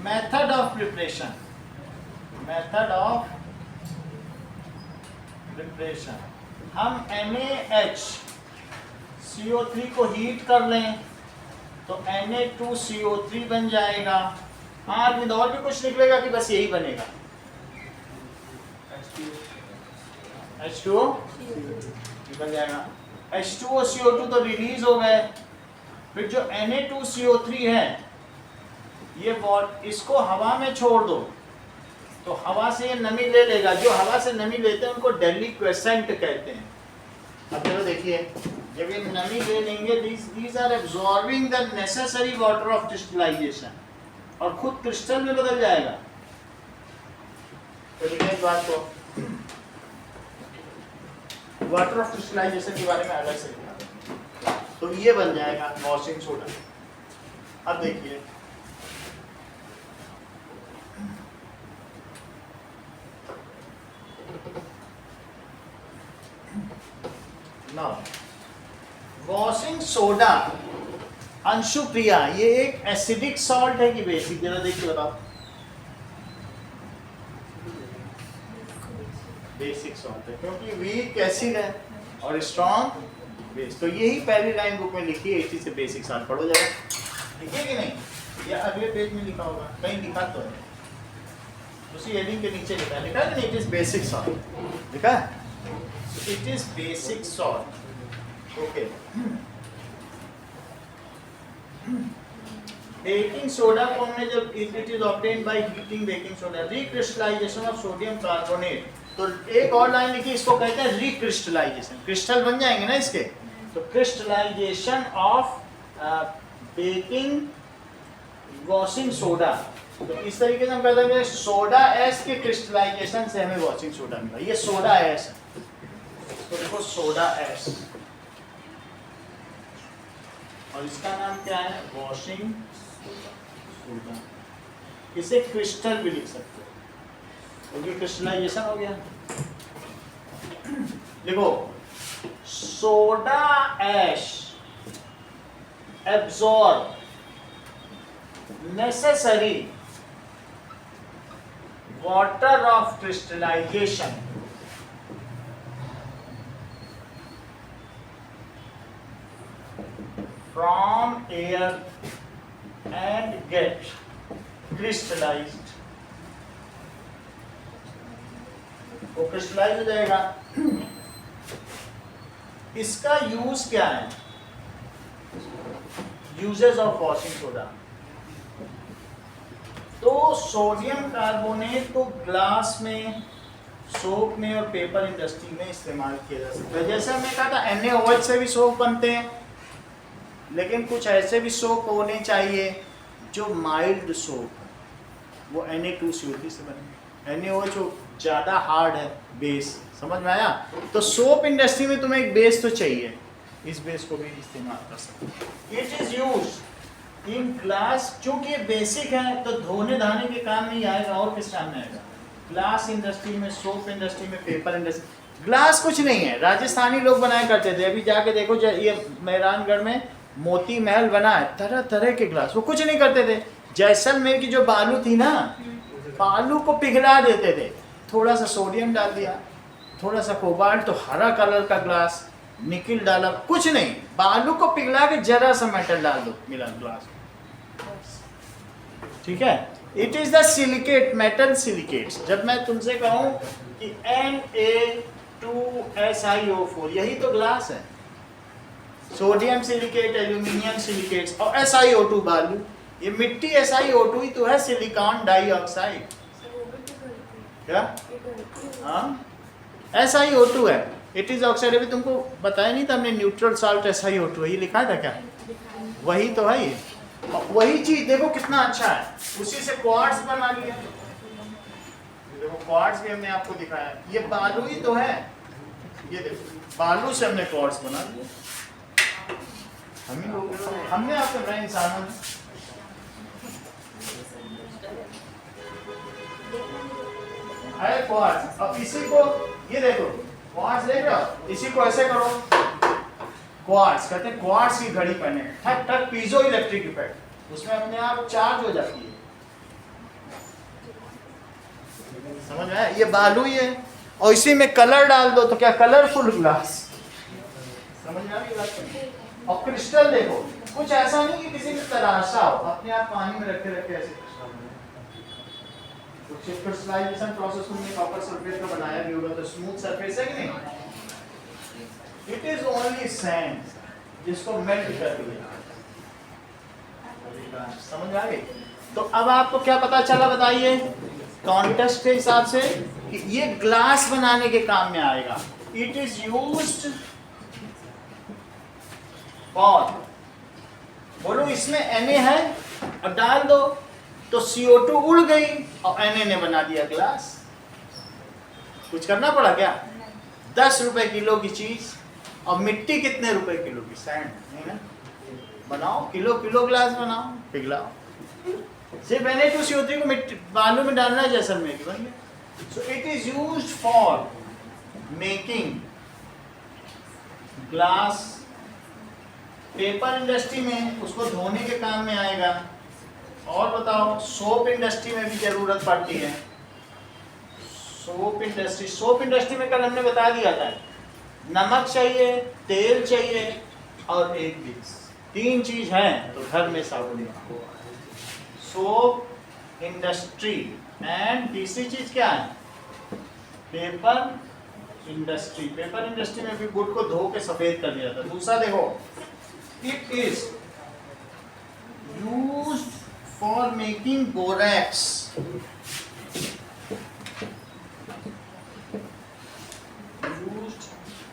method of preparation, हम NaHCO3 को हीट कर लें तो Na2CO3 बन जाएगा। हाँ, आदमी और भी कुछ निकलेगा कि बस यही बनेगा? H2O बन जाएगा। H2O CO2 तो रिलीज हो गए, फिर जो Na2CO3 है, ये इसको हवा में छोड़ दो तो हवा से ये नमी ले लेगा। जो हवा से नमी लेते हैं उनको डेलिक्वेसेंट कहते हैं। अब चलो देखिए, जब ये नमी ले लेंगे, these are absorbing the necessary water of crystallization, और खुद क्रिस्टल में बदल जाएगा। तो देखिए इस बात को, वाटर ऑफ क्रिस्टलाइजेशन के बारे में अलग से लिखा, तो ये बन जाएगा वॉशिंग सोडा। अब देखिए, नाउ वॉशिंग सोडा, अंशुप्रिया, ये एक एसिडिक सॉल्ट है कि बेसिक? जरा देखिए बताओ। बेसिक सॉल्ट है, क्योंकि वीक एसिड है और स्ट्रॉन्ग बेस। तो यही पहली लाइन बुक में लिखी है, इसी से बेसिक सॉल्ट पढ़ो जरा। लिखिए कि नहीं? या अगले पेज में लिखा होगा, कहीं लिखा तो है, उसी हेडिंग के नीचे लिखा है कि इट इज बेसिक सॉल्ट, लिखा है it is basic salt. Okay, baking soda को हमने जब it is obtained by heating baking soda, recrystallisation of sodium carbonate. तो एक और लाइन लिखी, इसको कहते हैं रिक्रिस्टलाइजेशन, क्रिस्टल बन जाएंगे ना इसके। तो crystallisation of baking washing soda, तो इस तरीके से हम कहते हैं सोडा एस के क्रिस्टलाइजेशन से हमें वॉशिंग सोडा मिला। ये सोडा एस है, तो देखो सोडा एस, और इसका नाम क्या है? Washing soda. इसे क्रिस्टल भी लिख सकते हो, क्योंकि क्रिस्टलाइजेशन हो गया। देखो, soda ash absorb necessary water of crystallisation from air and get crystallized, वो क्रिस्टलाइज हो जाएगा। इसका यूज क्या है? यूजेस ऑफ वॉशिंग सोडा, तो सोडियम कार्बोनेट को ग्लास में, सोप में और पेपर इंडस्ट्री में इस्तेमाल किया जा सकता है। जैसे हमने कहा था NaOH से भी सोप बनते हैं, लेकिन कुछ ऐसे भी सोप होने चाहिए जो माइल्ड सोप, वो Na2CO3 से बने। NaOH ज़्यादा हार्ड है बेस, समझ में आया? तो सोप इंडस्ट्री में तुम्हें एक बेस तो चाहिए, इस बेस को भी इस्तेमाल कर सकते हो। It is use in glass, चूँकि ये बेसिक है तो धोने धाने के काम नहीं आएगा, और किस काम में आएगा? ग्लास इंडस्ट्री में, सोप इंडस्ट्री में, पेपर इंडस्ट्री। ग्लास कुछ नहीं है, राजस्थानी लोग बनाया करते थे। अभी जाके देखो, ये मेहरानगढ़ में मोती महल बना है, तरह तरह के ग्लास। वो कुछ नहीं करते थे, जैसलमेर की जो बालू थी ना, बालू को पिघला देते थे, थोड़ा सा सोडियम डाल दिया, थोड़ा सा कोबाल्ट, तो हरा कलर का ग्लास, निकिल डाला, कुछ नहीं, बालू को पिघला के जरा सा मेटल डाल दो, मिला ग्लास। ठीक है, it is the silicate, metal silicates. जब मैं तुमसे कहूं कि Na2SiO4, यही तो ग्लास है, सोडियम सिलिकेट, एल्यूमिनियम सिलिकेट्स, और SiO2 बालू, ये मिट्टी SiO2 ही तो है, सिलिकॉन डाइऑक्साइड। क्या? हाँ, SiO2 है, इट इज ऑक्साइड। अभी तुमको बताया नहीं था हमने, न्यूट्रल साल्ट SiO2 है, ये लिखा था क्या? वही तो है ये, वही चीज। देखो कितना अच्छा है, उसी से क्वार्ट्ज बना लिया। देखो क्वार्ट्ज भी हमने आपको दिखाया, ये बालू ही तो है, ये देखो बालू से हमने क्वार्ट्ज बना लिया। हमने आपको बनाया, इंसानों ने। है क्वार्ट्ज। अब इसी को, ये देखो क्वार्ट्ज देख रहे हो, इसी को ऐसे करो, क्वार्ट्ज कहते हैं, क्वार्ट्ज की घड़ी पहने, ठक ठक पीजो इलेक्ट्रिक इफेक्ट, उसमें अपने आप चार्ज हो जाती है। समझ में आया? ये बालू ही है, और इसी में कलर डाल दो तो क्या कलरफुल ग्लास। समझ में आ रही बात? और क्रिस्टल देखो, कुछ ऐसा नहीं कि किसी ने तराशा हो, अपने आप पानी में रखे रखे ऐसे क्रिस्टलाइजेशन प्रोसेस में कॉपर सल्फेट का बनाया भी होगा, तो स्मूथ सरफेस है कि नहीं? इट इज ओनली सैंड, जिसको मेल्ट कर दिया। समझ आ गई? तो अब आपको क्या पता चला बताइए, कॉन्टेस्ट के हिसाब से, कि ये ग्लास बनाने के काम में आएगा। इट इज यूज्ड फॉर, बोलो इसमें Na है, अब डाल दो तो CO2 उड़ गई और Na ने बना दिया ग्लास। कुछ करना पड़ा क्या? 10 रुपए किलो की चीज, और मिट्टी कितने रुपए किलो की? सैंड नहीं ना? बनाओ, किलो किलो ग्लास बनाओ, पिघलाओ, सिर्फ Na2CO3 को मिट्टी बालू में डालना है, जैसलमेर की बन गया। सो it is used for making glass. Paper industry में उसको धोने के काम में आएगा। और बताओ, सोप इंडस्ट्री में भी जरूरत पड़ती है। सोप इंडस्ट्री में कल हमने बता दिया था, नमक चाहिए, तेल चाहिए, और एक बीज, 3 चीज हैं तो घर में साबुन। सोप इंडस्ट्री, एंड तीसरी चीज क्या है? Paper industry. पेपर इंडस्ट्री में भी गुड़ को धो के सफेद कर दिया था। दूसरा देखो, it is used for making borax. Used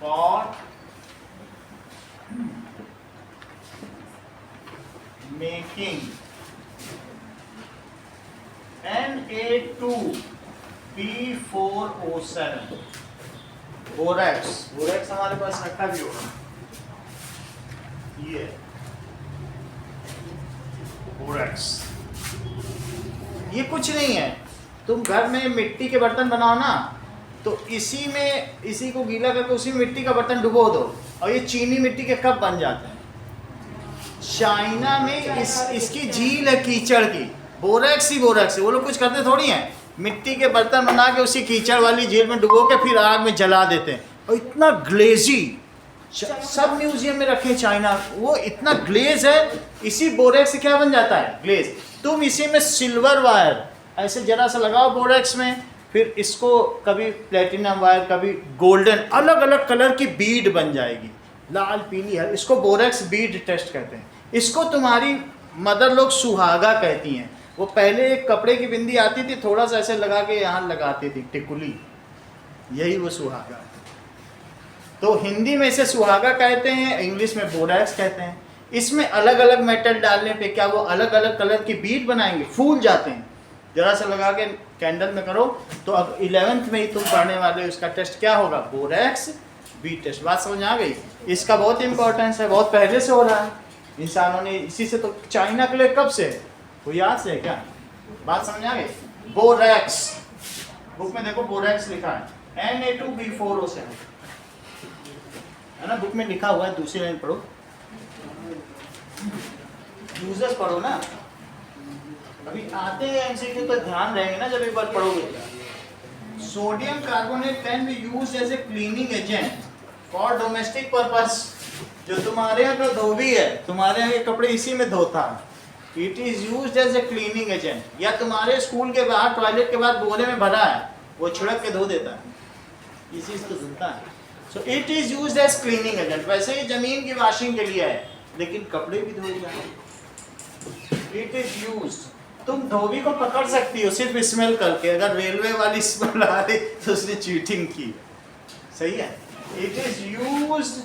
for making Na2B4O7 borax. Borax हमारे पास रखा भी होगा, ये बोरैक्स। ये कुछ नहीं है, तुम घर में मिट्टी के बर्तन बनाओ ना, तो इसी में, इसी को गीला करके उसी मिट्टी का बर्तन डुबो दो, और ये चीनी मिट्टी के कप बन जाते हैं। चाइना में इसकी झील है कीचड़ की, बोरैक्स ही बोरैक्स है। वो लोग कुछ करते थोड़ी हैं, मिट्टी के बर्तन बना के उसी कीचड़ वाली झील में डुबो के फिर आग में जला देते हैं, और इतना ग्लेजी, सब म्यूजियम में रखे चाइना, वो इतना ग्लेज है। इसी बोरैक्स से क्या बन जाता है? ग्लेज। तुम इसी में सिल्वर वायर ऐसे जरा सा लगाओ बोरैक्स में, फिर इसको कभी प्लेटिनम वायर, कभी गोल्डन, अलग अलग कलर की बीड बन जाएगी, लाल पीली है। इसको बोरैक्स बीड टेस्ट कहते हैं। इसको तुम्हारी मदर लोग सुहागा कहती हैं। वो पहले एक कपड़े की बिंदी आती थी, थोड़ा सा ऐसे लगा के यहाँ लगाती थी, टिकुली, यही वो सुहागा है। तो हिंदी में इसे सुहागा कहते हैं, इंग्लिश में बोरैक्स कहते हैं। इसमें अलग अलग मेटल डालने पे क्या वो अलग अलग कलर की बीड बनाएंगे? फूल जाते हैं। जरा सा लगा के कैंडल में करो तो अब 11th में ही तुम पढ़ने वाले, उसका टेस्ट क्या होगा? Borax bead test. बात समझ आ गई? इसका बहुत इंपॉर्टेंस है, बहुत पहले से हो रहा है इंसानों ने, इसी से तो चाइना के लिए कब से, वो याद से है क्या? बात समझ आ गई? बोरैक्स, बुक में देखो बोरैक्स लिखा है, Na2B4O7 है ना, बुक में लिखा हुआ है, दूसरी लाइन पढ़ो। यूजेस पढ़ो ना, अभी आते हैं एमसीक्यू तो ध्यान रहेंगे ना जब एक बार पढ़ोगे। Sodium carbonate can be used as a cleaning agent for domestic purpose. जो तुम्हारे यहाँ का धोबी है, तुम्हारे यहाँ के कपड़े इसी में धोता है। It is used as a cleaning agent. या तुम्हारे स्कूल के बाहर टॉयलेट के बाद बोरे में भरा है, वो छिड़क के धो देता है, इसी से तो धुलता है। So it is used as cleaning agent. वैसे ही जमीन की वॉशिंग के लिए है, लेकिन कपड़े भी धोए जाए। It is used. तुम धोबी को पकड़ सकती हो सिर्फ स्मेल करके, अगर रेलवे वाली स्मेल आ रही तो उसने चीटिंग की। सही है। It is used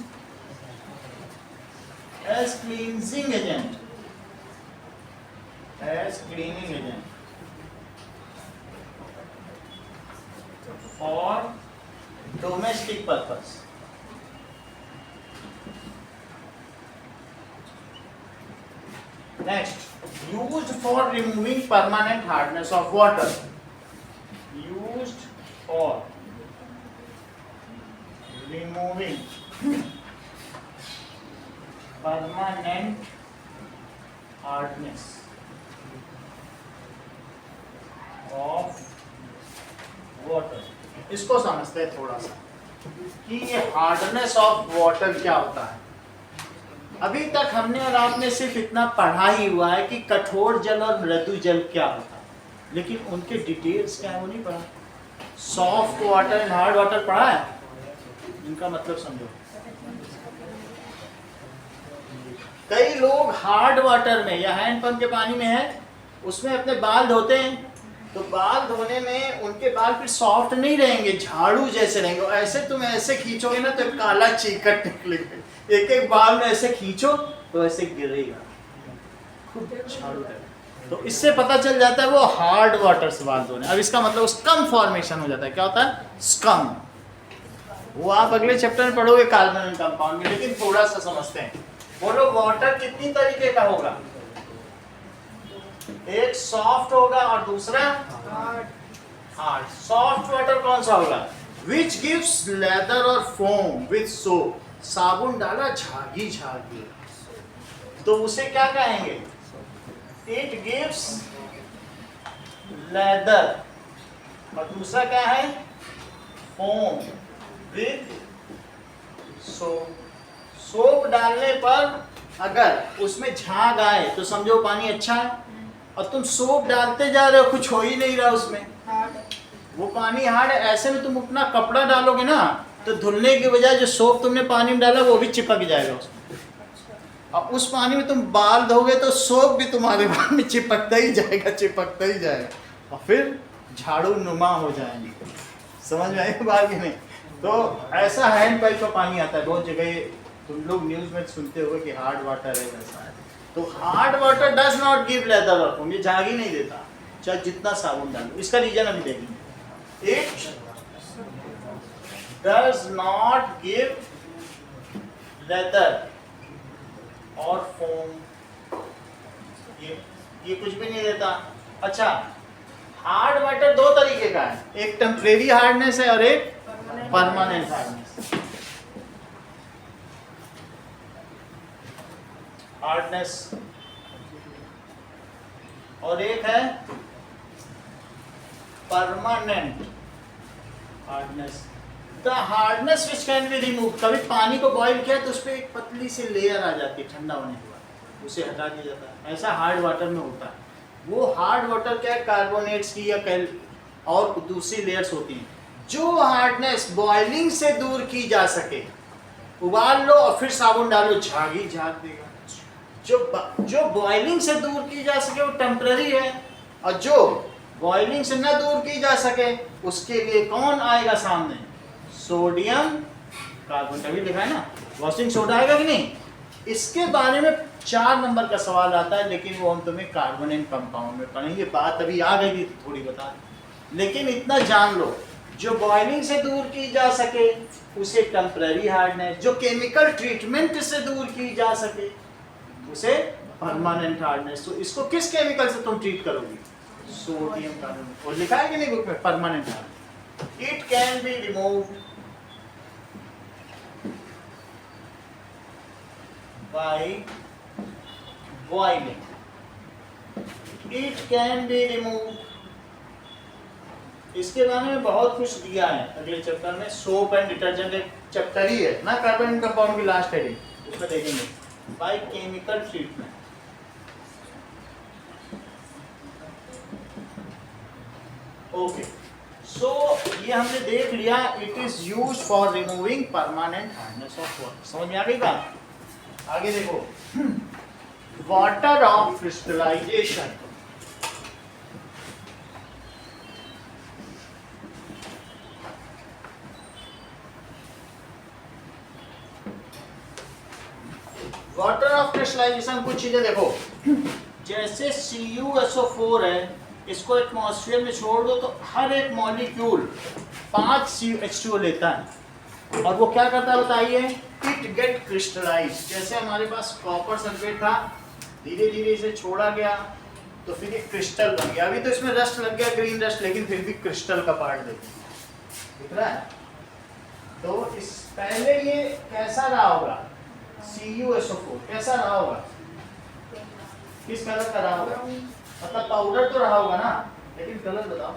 as cleansing agent, as cleaning agent for domestic purpose. Next, used for removing permanent hardness of water. Used for removing permanent hardness of water. इसको समझते हैं थोड़ा सा कि ये हार्डनेस ऑफ वाटर क्या होता है। अभी तक हमने और आपने सिर्फ इतना पढ़ा ही हुआ है कि कठोर जल और मृदु जल क्या होता है, लेकिन उनके डिटेल्स क्या है वो नहीं पढ़ा। Soft water and hard water पढ़ा है, इनका मतलब समझो। कई लोग हार्ड वाटर में या हैंडपंप के पानी में है, उसमें अपने बाल धोते हैं, तो बाल धोने में उनके बाल फिर सॉफ्ट नहीं रहेंगे, झाड़ू जैसे रहेंगे। ऐसे तुम ऐसे खींचोगे ना तो काला चीकट निकलेगा। एक एक बाल में ऐसे खींचो तो ऐसे गिरेगा, खूब झाड़ू है। तो इससे पता चल जाता है वो हार्ड वाटर से बाल धोने। अब इसका मतलब स्कम फॉर्मेशन हो जाता है। क्या होता है? स्कम। वो आप अगले चैप्टर में पढ़ोगे कार्बन कंपाउंड में, लेकिन थोड़ा सा समझते हैं। बोलो वाटर कितनी तरीके का होगा? एक सॉफ्ट होगा और दूसरा हार्ड। सॉफ्ट वाटर कौन सा होगा? विच गिव्स लेदर और फोम विथ सोप। साबुन डाला झागी झागी, तो उसे क्या कहेंगे? It gives leather. और दूसरा क्या है? Foam with soap. सोप डालने पर अगर उसमें झाग आए तो समझो पानी अच्छा है, और तुम सोप डालते जा रहे हो, कुछ हो ही नहीं रहा उसमें, वो पानी हार्ड है। ऐसे में तुम अपना कपड़ा डालोगे ना, तो धुलने की बजाय जो सोप तुमने पानी में डाला वो भी चिपक जाएगा उसमें। और उस पानी में तुम बाल धोगे तो सोप भी तुम्हारे बाल में चिपकता ही जाएगा, चिपकता ही जाएगा, और फिर झाड़ू नुमा हो जाएंगे। समझ में आई बात की नहीं? तो ऐसा हैंड पाइप का पानी आता है बहुत जगह, तुम लोग न्यूज़ में सुनते हो कि हार्ड वाटर है, वैसा है। तो hard water does not give leather और फोम, ये झाग ही नहीं देता चाहे जितना साबुन डालो। इसका रीजन अभी देखेंगे। It does not give leather और foam, ये कुछ भी नहीं देता। अच्छा, हार्ड वाटर दो तरीके का है, एक टेम्परेरी हार्डनेस है और एक परमानेंट हार्डनेस। हार्डनेस और एक है permanent hardness. The hardness which can be removed, कभी पानी को बॉईल किया तो उस पर एक पतली सी लेयर आ जाती है ठंडा होने के बाद, उसे हटा दिया जाता है। ऐसा हार्ड वाटर में होता है। वो हार्ड वाटर क्या है? कार्बोनेट्स की या और दूसरी लेयर्स होती हैं। जो हार्डनेस बॉइलिंग से दूर की जा सके, उबाल लो और फिर साबुन डालो, झाग ही झाग देगा। जो बॉइलिंग से दूर की जा सके वो टेम्पररी है, और जो बॉइलिंग से न दूर की जा सके उसके लिए कौन आएगा सामने? Sodium carbonate. अभी लिखा है ना, वॉशिंग सोडा आएगा कि नहीं? इसके बारे में 4 नंबर का सवाल आता है, लेकिन वो हम तुम्हें कार्बोनेट कंपाउंड में पढ़ेंगे। बात अभी आ गई थी थोड़ी बता, लेकिन इतना जान लो, जो बॉइलिंग से दूर की जा सके उसे टेम्पररी हार्डनेस, जो केमिकल ट्रीटमेंट से दूर की जा सके उसे परमानेंट हार्डनेस। तो इसको किस केमिकल से तुम ट्रीट करोगी? Sodium carbonate. और लिखा है कि नहीं बुक में? Permanent hardness. It can be removed by boiling. It can be removed. इसके बारे में बहुत कुछ दिया है अगले चैप्टर में, सोप एंड डिटर्जेंट एक चैप्टर ही है ना, कार्बन कंपाउंड की लास्ट हेडिंग, उसमें देखेंगे by chemical treatment. Okay, so ये हमने देख लिया, it is use for removing permanent hardness of water. समझ में आ गई बात? आगे देखो, water of crystallisation. Water of crystallisation कुछ चीजें देखो, जैसे CuSO4 है, इसको एटमॉस्फेयर में छोड़ दो तो हर एक मॉलिक्यूल 5 CH2O लेता है, और वो क्या करता है बताइए? It get crystallise. जैसे हमारे पास कॉपर सल्फेट था, धीरे धीरे इसे छोड़ा गया तो फिर ये क्रिस्टल बन गया। अभी तो इसमें रस्ट लग गया, ग्रीन रस्ट, लेकिन फिर भी क्रिस्टल का पार्ट दिख रहा है। तो इस पहले ये कैसा रहा होगा? CuSO4 कैसा रहा होगा? किस कलर का रहा होगा? मतलब पाउडर तो रहा होगा ना, लेकिन कलर बताओ।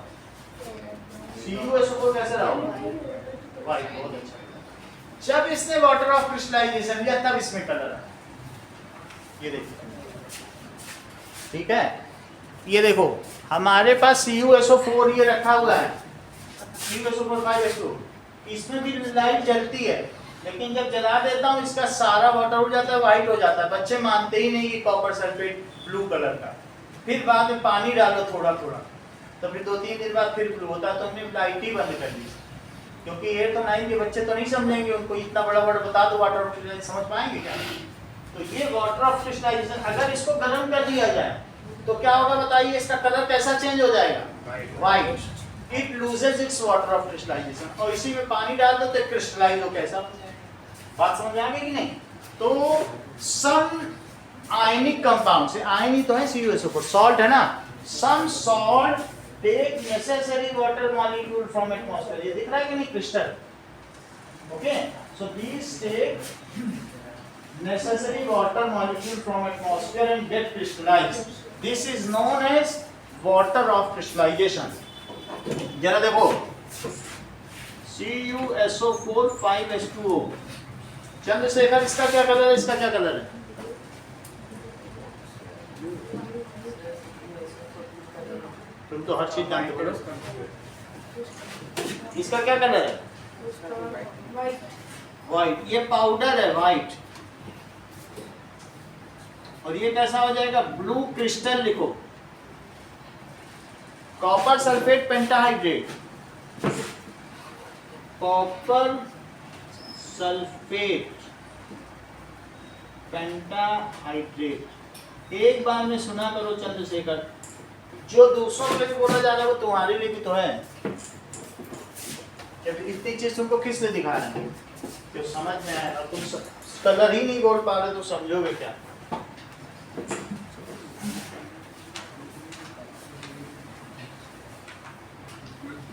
CuSO4 कैसे रहा होगा? वाइट। बहुत अच्छा। जब इसने वाटर ऑफ क्रिस्टलाइजेशन लिया तब इसमें कलर आया, ये देखिए, ठीक है। ये देखो हमारे पास CuSO4 ये रखा हुआ है, CuSO4 5H2, इसमें भी लाइट जलती है, लेकिन जब जला देता हूँ इसका सारा वाटर उड़ जाता है, व्हाइट हो जाता है। बच्चे मानते ही नहीं कि कॉपर सल्फेट ब्लू कलर का। फिर बाद में पानी डालो थोड़ा थोड़ा, तो फिर 2-3 दिन बाद फिर ब्लू होता है। तो हमने लाइट ही बंद कर दी, क्योंकि ये तो नहीं कि बच्चे तो नहीं समझेंगे, उनको इतना बड़ा वर्ड बता दो वाटर ऑफ क्रिस्टलाइजेशन, समझ पाएंगे क्या? तो ये वाटर ऑफ क्रिस्टलाइजेशन, अगर इसको गर्म कर दिया जाए तो क्या होगा बताइए? इसका कलर कैसा चेंज हो जाएगा? White. It loses its water of crystallisation. और इसी में पानी डाल दो तो क्रिस्टलाइज हो, कैसा बन जाएगा? बात समझ आ गई कि नहीं? तो सम आयनिक कंपाउंड से, आयन ही तो है CuSO4, सॉल्ट है ना, some salt take necessary water molecule from atmosphere. ये दिख रहा है कि नहीं? Crystal. Okay, so these take necessary water molecule from atmosphere and get crystallized. This is known as water of crystallization. जरा देखो, CuSO4 5H2O। चंद्रशेखर, इसका क्या कलर है? इसका क्या कलर है? तुम तो हर चीज जानते हो। इसका क्या कलर है? व्हाइट। ये पाउडर है व्हाइट, और ये कैसा हो जाएगा? Blue crystal. लिखो, copper sulphate pentahydrate, copper sulphate pentahydrate. एक बार में सुना करो चंद्रशेखर, जो दूसरों के लिए बोला जा रहा है वो तुम्हारे लिए भी तो है। जब इतनी चीज तुमको किसने दिखाया है? जो समझ में आया, और तुम कलर ही नहीं बोल पा रहे तो समझोगे क्या?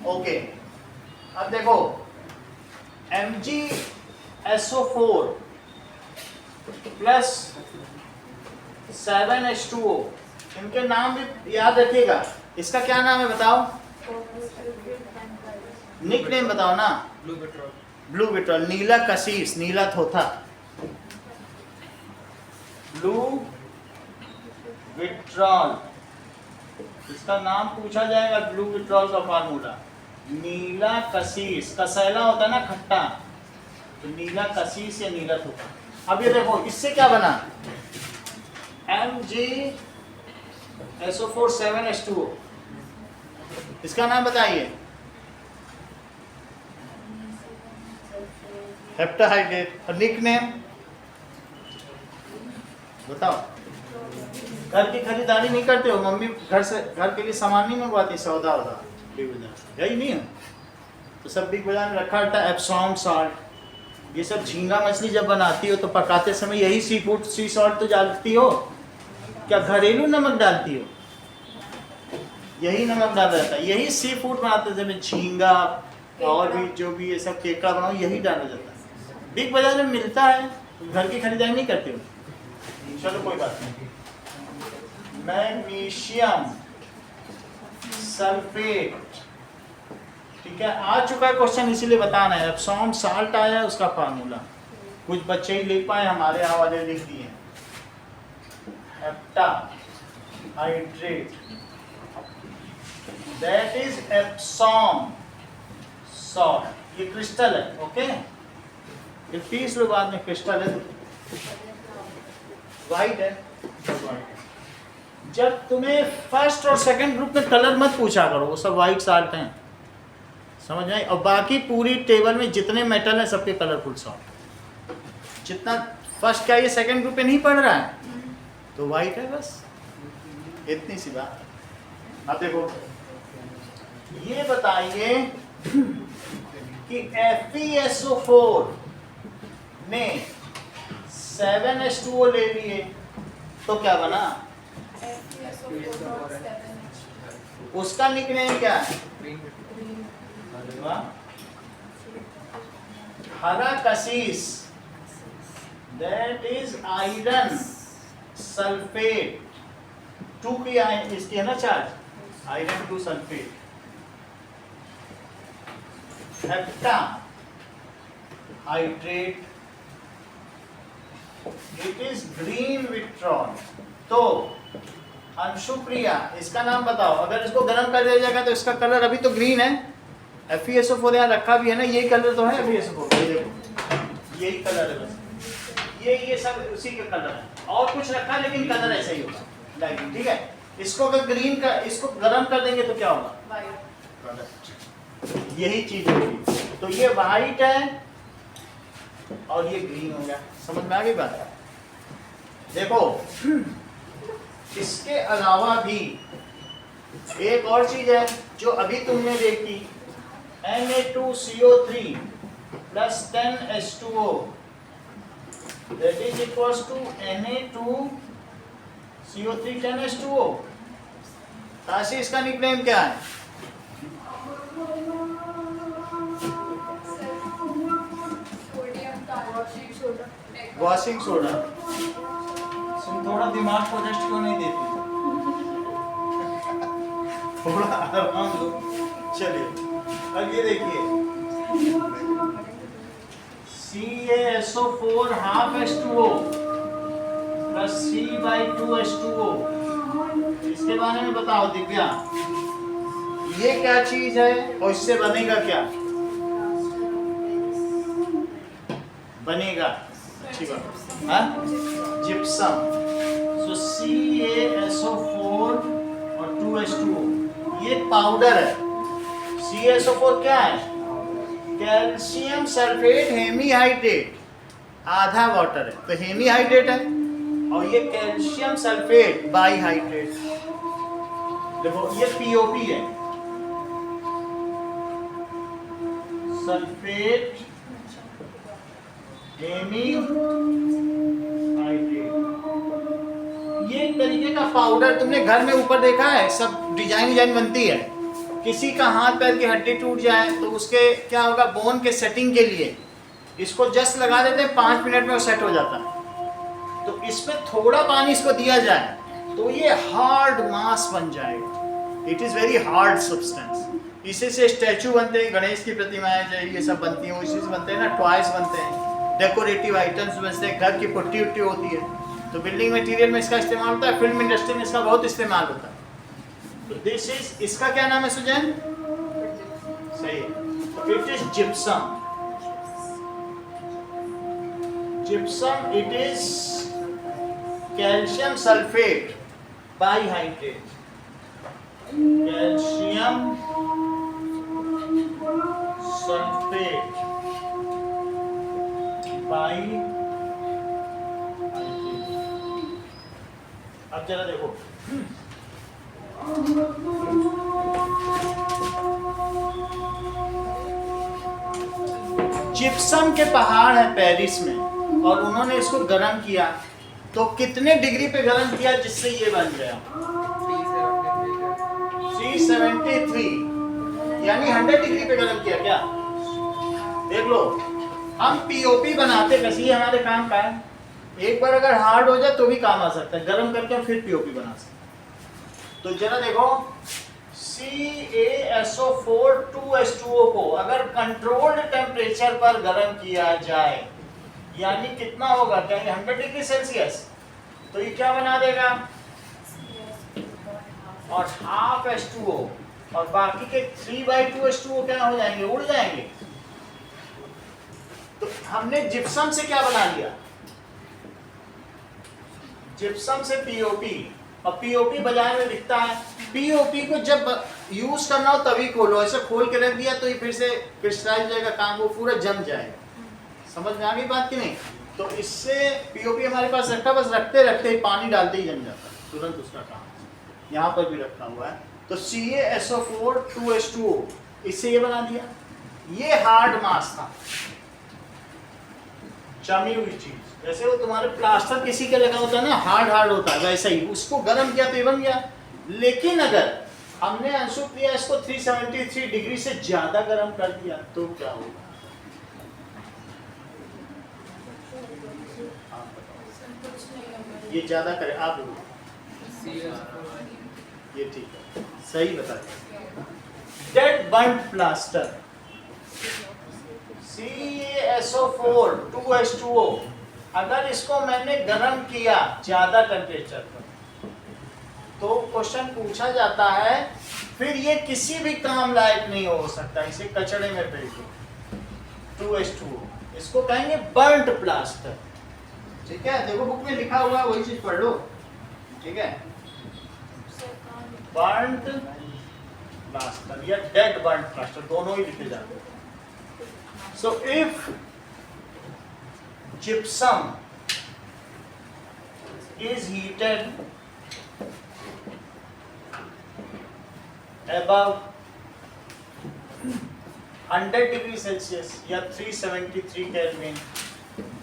ओके, अब देखो MgSO4 प्लस 7H2O, इनके नाम भी याद रखिएगा। इसका क्या नाम है बताओ? निक नेम बताओ ना। ब्लू विट्रॉल, नीला कशीस, नीला थोथा, ब्लू विट्रॉल। इसका नाम पूछा जाएगा, ब्लू विट्रॉल का फार्मूला नीला कशीस। कसैला होता है ना खट्टा, तो नीला कशीस या नीला थोथा। अब ये देखो, इससे क्या बना? MgSO4 7H2O। इसका नाम बताइए। हेप्टाहाइड्रेट। और निक नेम बताओ। घर की खरीदारी नहीं करते हो? मम्मी घर से, घर के लिए सामान नहीं मंगवाती? सौदा होता बिग बाजार, यही नहीं है? तो सब बिग बाजार में रखा रहता है एप्सॉम सॉल्ट। ये सब झींगा मछली जब बनाती हो तो पकाते समय यही सी फूड, सी सॉल्ट तो डालती हो क्या? घरेलू नमक डालती हो? यही नमक डाल रहता है, यही सी फूड बनाते हैं, जब झींगा और भी जो भी ये सब केकड़ा बनाओ, यही डाला जाता है। बिग बाजार में मिलता है, घर की खरीदारी नहीं करते हो? चलो कोई बात नहीं। Magnesium sulphate. ठीक है, आ चुका है क्वेश्चन, इसीलिए बताना है। एप्सॉम साल्ट आया है, उसका फार्मूला कुछ बच्चे ही लिख पाए, हमारे यहाँ वाले लिख दिए। Heptahydrate, that is Epsom salt. ये क्रिस्टल है, ओके। ये 30 लोग बाद में क्रिस्टल है, वाइट है। जब तुम्हें फर्स्ट और सेकंड ग्रुप में कलर मत पूछा करो, वो सब वाइट साल्ट हैं, समझ में आई। और बाकी पूरी टेबल में जितने मेटल हैं सबके कलरफुल सॉल्ट। जितना फर्स्ट का ये सेकंड ग्रुप में नहीं पढ़ रहा है तो वाइट है, बस इतनी सी बात। अब देखो, ये बताइए कि FeSO4 ने 7H2O ले लिए तो क्या बना? उसका निकनेम क्या है? हरा cassis, that is iron sulphate. 2 की इसकी है ना charge, iron 2 sulphate. Hepta hydrate, it is green vitriol. तो अंशुप्रिया, इसका नाम बताओ। अगर इसको गर्म कर दिया जाएगा तो इसका कलर अभी तो ग्रीन है, FeSO4 यहाँ रखा भी है ना, यही कलर तो है FeSO4, ये देखो यही कलर है बस, ये सब उसी का कलर है। और कुछ रखा लेकिन कलर ऐसा ही होगा, लाइक। ठीक है, इसको अगर ग्रीन का, इसको गर्म कर देंगे तो क्या होगा? यही चीज होगी। तो ये वाइट है और ये ग्रीन हो गया। समझ में आ गई बात? देखो, इसके अलावा भी एक और चीज है जो अभी तुमने देखी, Na2CO3 plus 10H2O, that is equals to Na2CO3 10H2O। Tashi, इसका निकनेम क्या है? Washing soda. तुम थोड़ा दिमाग को रेस्ट क्यों नहीं देती? थोड़ा आराम लो। चलिए, अब ये देखिए, CaSO4 half H2O plus C/2H2O। इसके बारे में बताओ दिव्या, ये क्या चीज है और इससे बनेगा क्या? बनेगा, ठीक है, जिप्सम। सो CaSO4 और 2H2O, ये पाउडर है। CaSO4 क्या है? कैल्शियम सल्फेट हेमीहाइड्रेट, आधा वाटर है तो हेमीहाइड्रेट है, और ये कैल्शियम सल्फेट बाईहाइड्रेट। देखो, ये POP है, सल्फेट हेमीहाइड्रेट। ये एक तरीके का पाउडर तुमने घर में ऊपर देखा है, सब डिजाइन बनती है। किसी का हाथ पैर की हड्डी टूट जाए तो उसके क्या होगा, बोन के सेटिंग के लिए इसको जस्ट लगा देते हैं, 5 मिनट में वो सेट हो जाता है। तो इसमें थोड़ा पानी इसको दिया जाए तो ये हार्ड मास बन जाएगा। It is very hard substance. इसी से स्टैचू बनते हैं, गणेश की प्रतिमाएं जो ये सब बनती हैं, उसी से बनते हैं ना, टॉयज बनते हैं, डेकोरेटिव आइटम्स बनते हैं, घर की पुट्टी उट्टी होती है। तो बिल्डिंग मटेरियल में इसका इस्तेमाल होता है, फिल्म इंडस्ट्री में इसका बहुत इस्तेमाल होता है। तो दिस इज, इसका क्या नाम है सुजैन? सही, it is gypsum. Gypsum, it is calcium sulphate dihydrate, calcium sulphate dihydrate. अब जरा देखो, जिप्सम के पहाड़ है पेरिस में, और उन्होंने इसको गर्म किया तो कितने डिग्री पे गर्म किया जिससे ये बन गया? 373, यानी 100 डिग्री पे गर्म किया। क्या देख लो, हम POP बनाते कैसे, ये हमारे काम का है। एक बार अगर हार्ड हो जाए तो भी काम आ सकता है, गर्म करके हम फिर POP बना सकते हैं। तो जरा देखो CaSO4 2H2O को अगर कंट्रोल्ड टेम्परेचर पर गर्म किया जाए, यानी कितना होगा, कहेंगे 100 डिग्री सेल्सियस, तो ये क्या बना देगा, और हाफ H2O, और बाकी के 3/2 H2O क्या हो जाएंगे, उड़ जाएंगे। तो हमने जिप्सम से क्या बना लिया, जिप्सम से पीओपी, और पीओपी बाजार में बिकता है। पीओपी को जब यूज करना हो तभी खोलो, ऐसे खोल के रख दिया तो ये फिर से क्रिस्टलाइज हो जाएगा, काम वो पूरा जम जाएगा। समझ में आ गई बात कि नहीं? तो इससे पीओपी हमारे पास रखा, बस रखते रखते ही पानी डालते ही जम जाता है तुरंत उसका काम। यहाँ पर भी रखा हुआ है। तो CaSO4 2H2O, इससे ये बना दिया। ये हार्ड मास था, जमी हुई चीज, जैसे वो तुम्हारे प्लास्टर किसी के लगा होता है ना, हार्ड होता है, वैसा ही उसको गर्म किया तो ये बन गया। लेकिन अगर हमने अंशु किया इसको 373 डिग्री से ज्यादा गर्म कर दिया तो क्या होगा? ये ज्यादा करे आप लोग, ये ठीक है, सही बताया। Dead burned plaster CaSO4 2H2O, अगर इसको मैंने गर्म किया ज्यादा टेम्परेचर पर, तो क्वेश्चन पूछा जाता है फिर ये किसी भी काम लायक नहीं हो सकता, इसे कचड़े में फेंक दो। 2H2O, इसको कहेंगे बर्न्ड प्लास्टर। ठीक है, देखो बुक में लिखा हुआ है, वही चीज पढ़ लो। ठीक है, बर्न्ड प्लास्टर या डेड बर्न्ड प्लास्टर, दोनों ही लिखे जाते हैं। So if gypsum is heated above 100 degree Celsius या 373 Kelvin,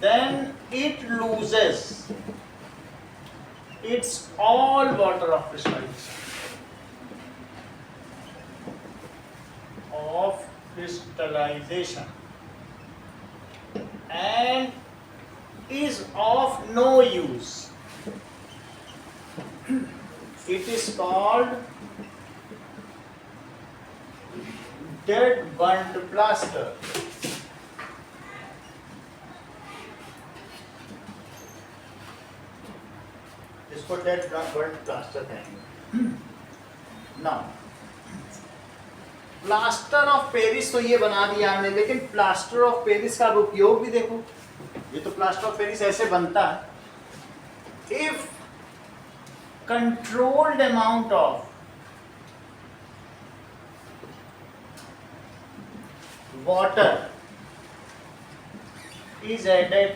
then it loses its all water of crystallization and is of no use. It is called dead burnt plaster. इसको dead burnt plaster कहेंगे। Now, plaster of Paris तो ये बना दिया हमने, लेकिन plaster of Paris का उपयोग भी देखो। ये तो प्लास्टर ऑफ पेरिस ऐसे बनता है। If controlled amount of water is added,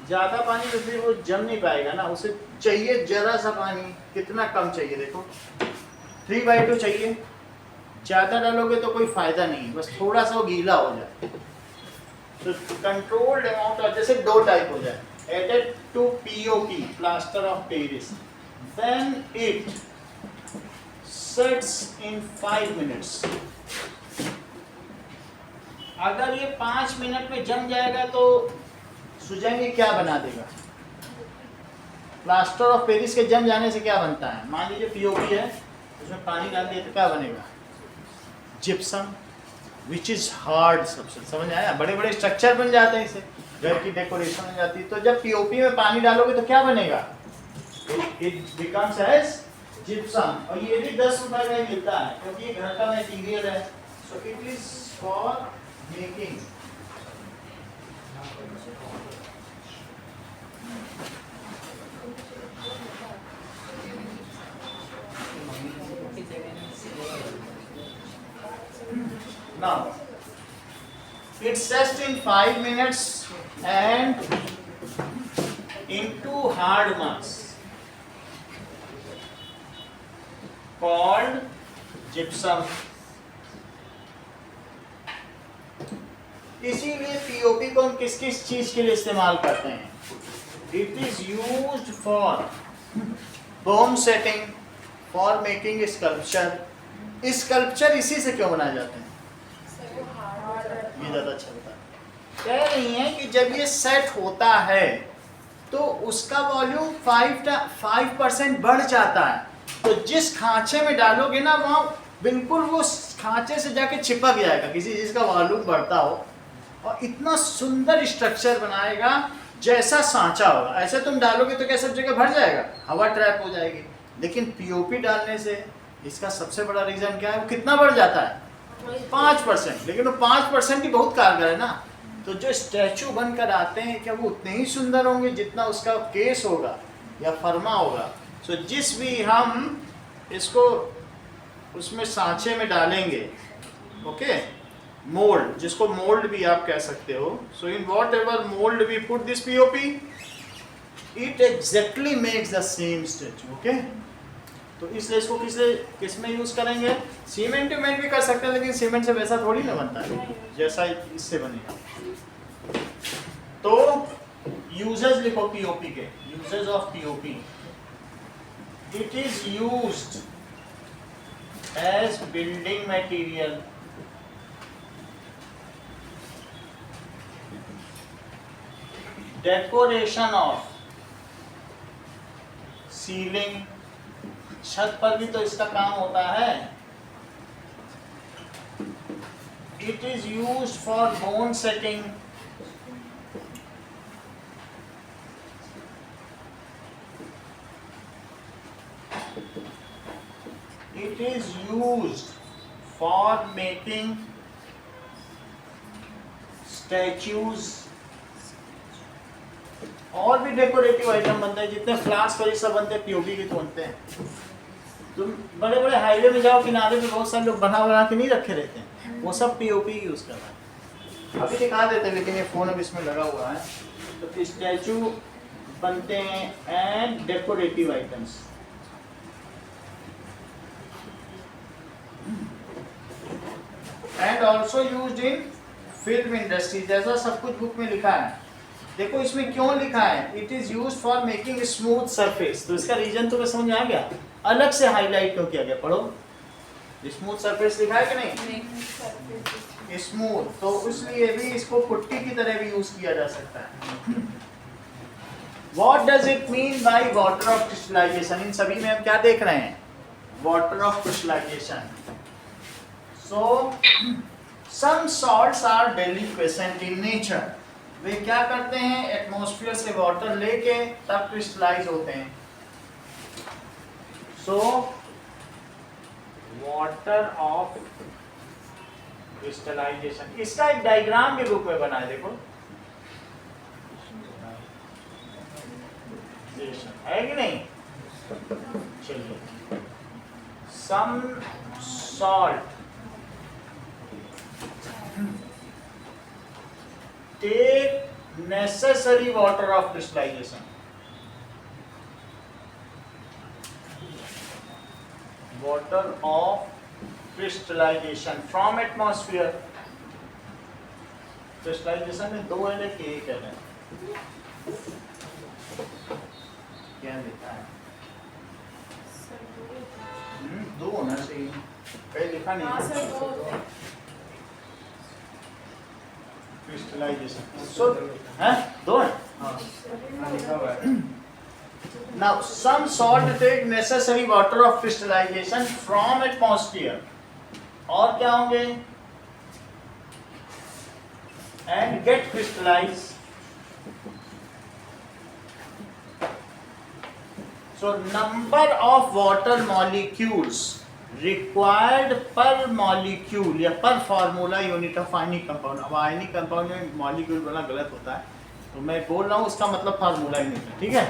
ज्यादा पानी तो फिर वो जम नहीं पाएगा ना, उसे चाहिए जरा सा पानी। कितना कम चाहिए, देखो 3/2 चाहिए, ज्यादा डालोगे तो कोई फायदा नहीं, बस थोड़ा सा वो गीला हो जाए। तो कंट्रोल्ड अमाउंट ऑफ, जैसे डो टाइप हो जाए, added to POP plaster of Paris, then it sets in 5 minutes. अगर ये 5 मिनट में जम जाएगा तो सुझाएंगे क्या बना देगा। प्लास्टर ऑफ पेरिस के जम जाने से क्या बनता है, मान लीजिए POP है, उसमें पानी डाल दिए तो क्या बनेगा, gypsum, which is hard substance. समझ आया? बड़े बड़े स्ट्रक्चर बन जाते हैं, इसे घर की डेकोरेशन बन जाती है। तो जब POP में पानी डालोगे तो क्या बनेगा, इट बिकम्स एज जिप्सम। और ये भी 10 रुपए में मिलता है क्योंकि ये घर का मटेरियल है। So it is for making now it's just in 5 minutes and into hard mass called gypsum। इसीलिए POP को हम किस किस चीज के लिए इस्तेमाल करते हैं। It is used for bone setting, for making sculpture. Sculpture इसी से क्यों बनाए जाते हैं, ये ज्यादा अच्छा बता। कह रही है कि जब ये सेट होता है तो उसका वॉल्यूम 5% बढ़ जाता है। तो जिस खांचे में डालोगे ना वहाँ बिल्कुल वो खांचे से जाके चिपक जाएगा किसी चीज़ का वॉल्यूम बढ़ता हो, और इतना सुंदर स्ट्रक्चर बनाएगा जैसा सांचा होगा। ऐसे तुम डालोगे तो क्या सब जगह भर जाएगा, हवा ट्रैप हो जाएगी। लेकिन पीओपी डालने से इसका सबसे बड़ा रीज़न क्या है, वो कितना बढ़ जाता है 5%। लेकिन वो 5% ही बहुत कारगर है ना। तो जो स्टैचू बनकर आते हैं क्या वो उतने ही सुंदर होंगे जितना उसका केस होगा या फर्मा होगा। सो जिस भी हम इसको उसमें सांचे में डालेंगे, ओके, मोल्ड, जिसको मोल्ड भी आप कह सकते हो। So in whatever mould we put this POP, it exactly makes the same statue, okay. तो इसलिए इसको किस में यूज करेंगे, सीमेंट वेमेंट भी कर सकते हैं, लेकिन सीमेंट से वैसा थोड़ी ना बनता है जैसा इससे बनेगा। तो यूजेस लिखो पीओपी के, uses of POP. It is used as building material, decoration of ceiling, छत पर भी तो इसका काम होता है। It is used for bone setting, it is used for making statues, और भी डेकोरेटिव आइटम बनते हैं, जितने फ्लास्क और ये सब बनते हैं पीओपी के तो बनते हैं। तुम बड़े बड़े हाईवे में जाओ, किनारे पे बहुत सारे लोग बना के नहीं रखे रहते हैं, वो सब पीओपी यूज कर रहे हैं। अभी दिखा देते हैं, लेकिन ये फोन अब इसमें लगा हुआ है। तो स्टैचू बनते हैं and decorative items. And also used in film industry, जैसा सब कुछ बुक में लिखा है। देखो इसमें क्यों लिखा है, it is used for making smooth surface. तो इसका रीजन तुम्हें समझ में आ गया, अलग से हाईलाइट क्यों किया गया, पढ़ो। स्मूथ सरफेस लिखा है कि नहीं, स्मूथ, तो इसलिए भी इसको पुट्टी की तरह भी यूज किया जा सकता है। What does it mean by water of crystallisation, इन सभी में हम क्या देख रहे हैं, water of crystallisation. So some salts are deliquescent in nature, वे क्या करते हैं, एटमॉस्फेयर से वाटर लेके तब क्रिस्टलाइज होते हैं। सो वाटर ऑफ क्रिस्टलाइजेशन, इसका एक डायग्राम भी बुक में बना है, देखो है कि नहीं। चलिए, some salt take necessary water of crystallization, water of crystallization from atmosphere। crystallization में दो है कि एक है, क्या लिखा है, दो होना चाहिए, कहीं लिखा नहीं। क्रिस्टलाइजेशन, सो है दो है। Now some salt take necessary water of crystallization from atmosphere, और क्या होंगे, and get crystallized। So number of water molecules required per molecule या per formula unit of ionic compound। अब ionic compound में molecule बोलना गलत होता है, तो मैं बोल रहा हूँ उसका मतलब फार्मूला यूनिट है, ठीक है।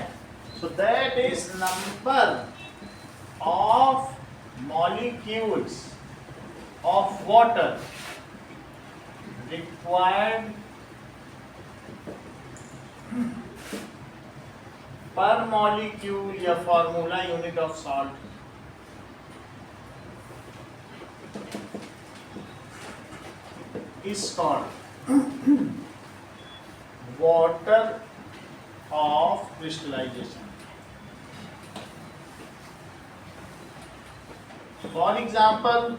So that is number of molecules of water required per molecule या formula unit of salt is called water of crystallization। For example,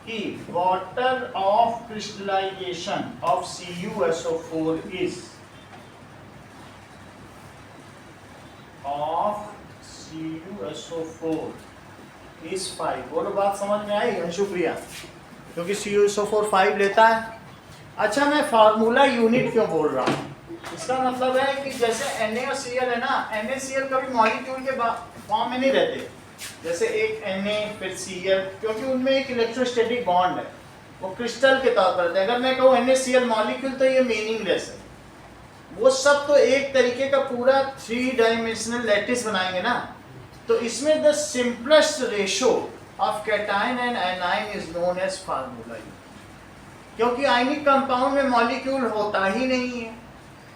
कि water of crystallization of CuSO4 is CuSO4 is 5। बोलो बात समझ में आई अंशुप्रिया? क्योंकि CuSO4 5 लेता है। अच्छा, मैं फार्मूला यूनिट क्यों बोल रहा हूँ? इसका मतलब है कि जैसे Na और Cl है ना, NaCl कभी मॉलिक्यूल के फॉर्म में नहीं रहते। जैसे एक Na फिर Cl, क्योंकि उनमें एक इलेक्ट्रोस्टैटिक बॉन्ड है, वो क्रिस्टल के तौर पर रहते हैं। अगर मैं कहूँ NaCl मॉलिक्यूल तो ये मीनिंगलेस है। वो सब तो एक तरीके का पूरा 3 डायमेंशनल लैटिस बनाएंगे ना। तो इसमें the simplest ratio of cation and anion is known as formula unit. क्योंकि आयनिक कंपाउंड में मॉलिक्यूल होता ही नहीं है,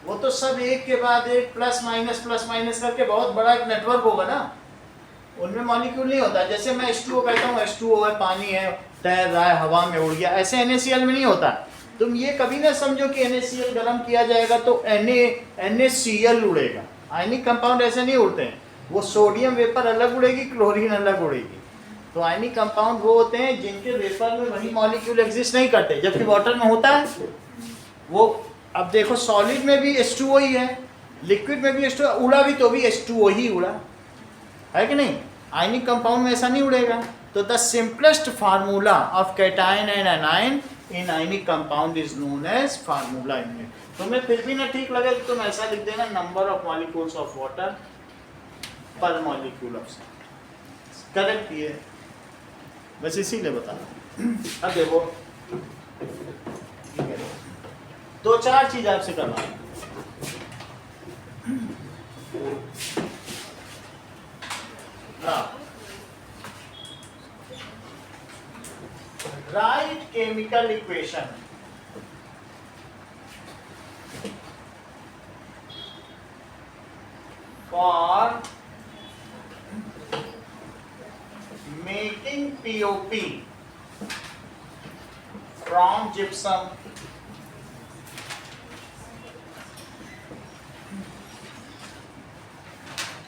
वो तो सब एक के बाद एक प्लस माइनस करके बहुत बड़ा एक नेटवर्क होगा ना, उनमें मॉलिक्यूल नहीं होता। जैसे मैं H2O कहता हूँ, H2O है, पानी है, तैर रहा है, हवा में उड़ गया, ऐसे NaCl में नहीं होता। तुम ये कभी ना समझो कि NaCl गर्म किया जाएगा तो NaCl उड़ेगा। आयनिक कंपाउंड ऐसे नहीं उड़ते हैं, वो सोडियम वेपर अलग उड़ेगी, क्लोरीन अलग उड़ेगी। तो आयनिक कंपाउंड वो होते हैं जिनके वेपर में वही मॉलिक्यूल एग्जिस्ट नहीं करते, जबकि वाटर में होता है वो। अब देखो सॉलिड में भी H2O ही है, लिक्विड में भी H2O, उड़ा भी तो भी H2O ही उड़ा है कि नहीं? आयनिक कंपाउंड में ऐसा नहीं उड़ेगा। तो the simplest formula of cation and anion in ionic compound is known as formula unit. तुम्हें फिर भी ना ठीक लगे तो तुम ऐसा लिख देना, number of molecules of water पर मॉलिक्यूल ऑफ सॉल्ट। करेक्ट ही है, बस इसीलिए बता रहा। अब देखो, दो चार चीज आपसे करना है। Right chemical equation for making POP from gypsum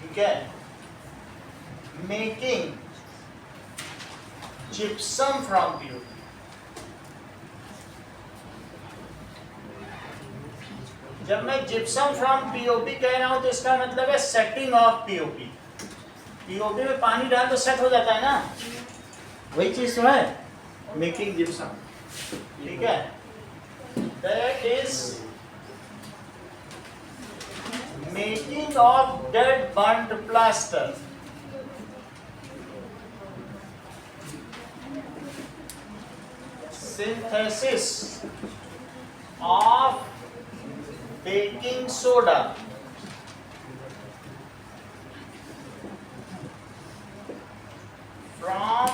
ठीक है, मेकिंग gypsum from POP। जब मैं gypsum from POP कह रहा हूं तो इसका मतलब है सेटिंग ऑफ POP। POP में पानी डाल तो सेट हो जाता है ना, वही चीज तो है मेकिंग gypsum। ठीक है, that is making of dead burned plaster. Synthesis of baking soda from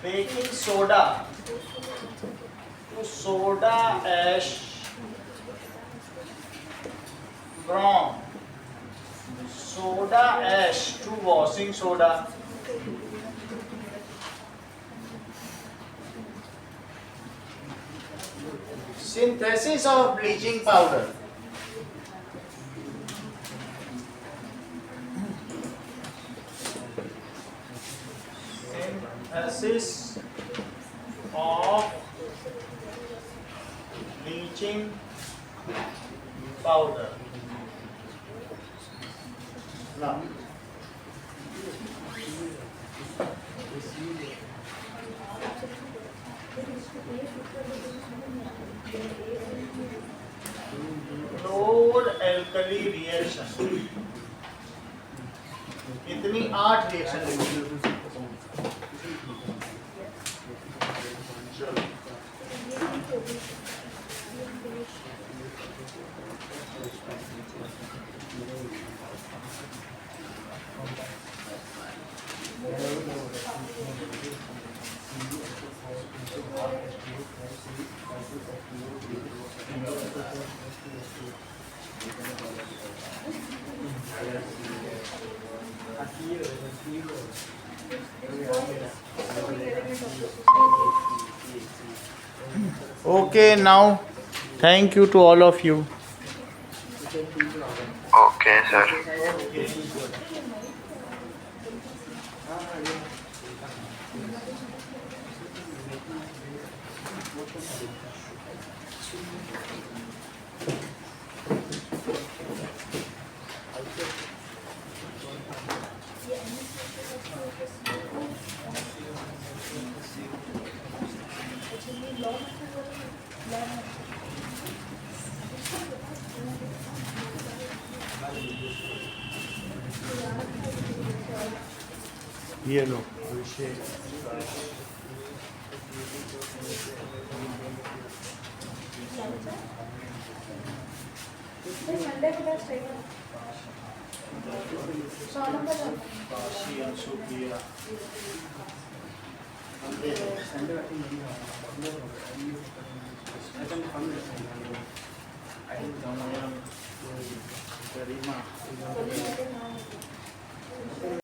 baking soda to soda ash, from soda ash to washing soda, synthesis of bleaching powder, synthesis of bleaching powder। Now chlor-alkali reaction, कितनी 8 reaction लिखी। Okay, now thank you to all of you. Okay, sir. ये लो अभिषेक Sunday को best है सोनम का काशी अंशु प्रिया गरिमा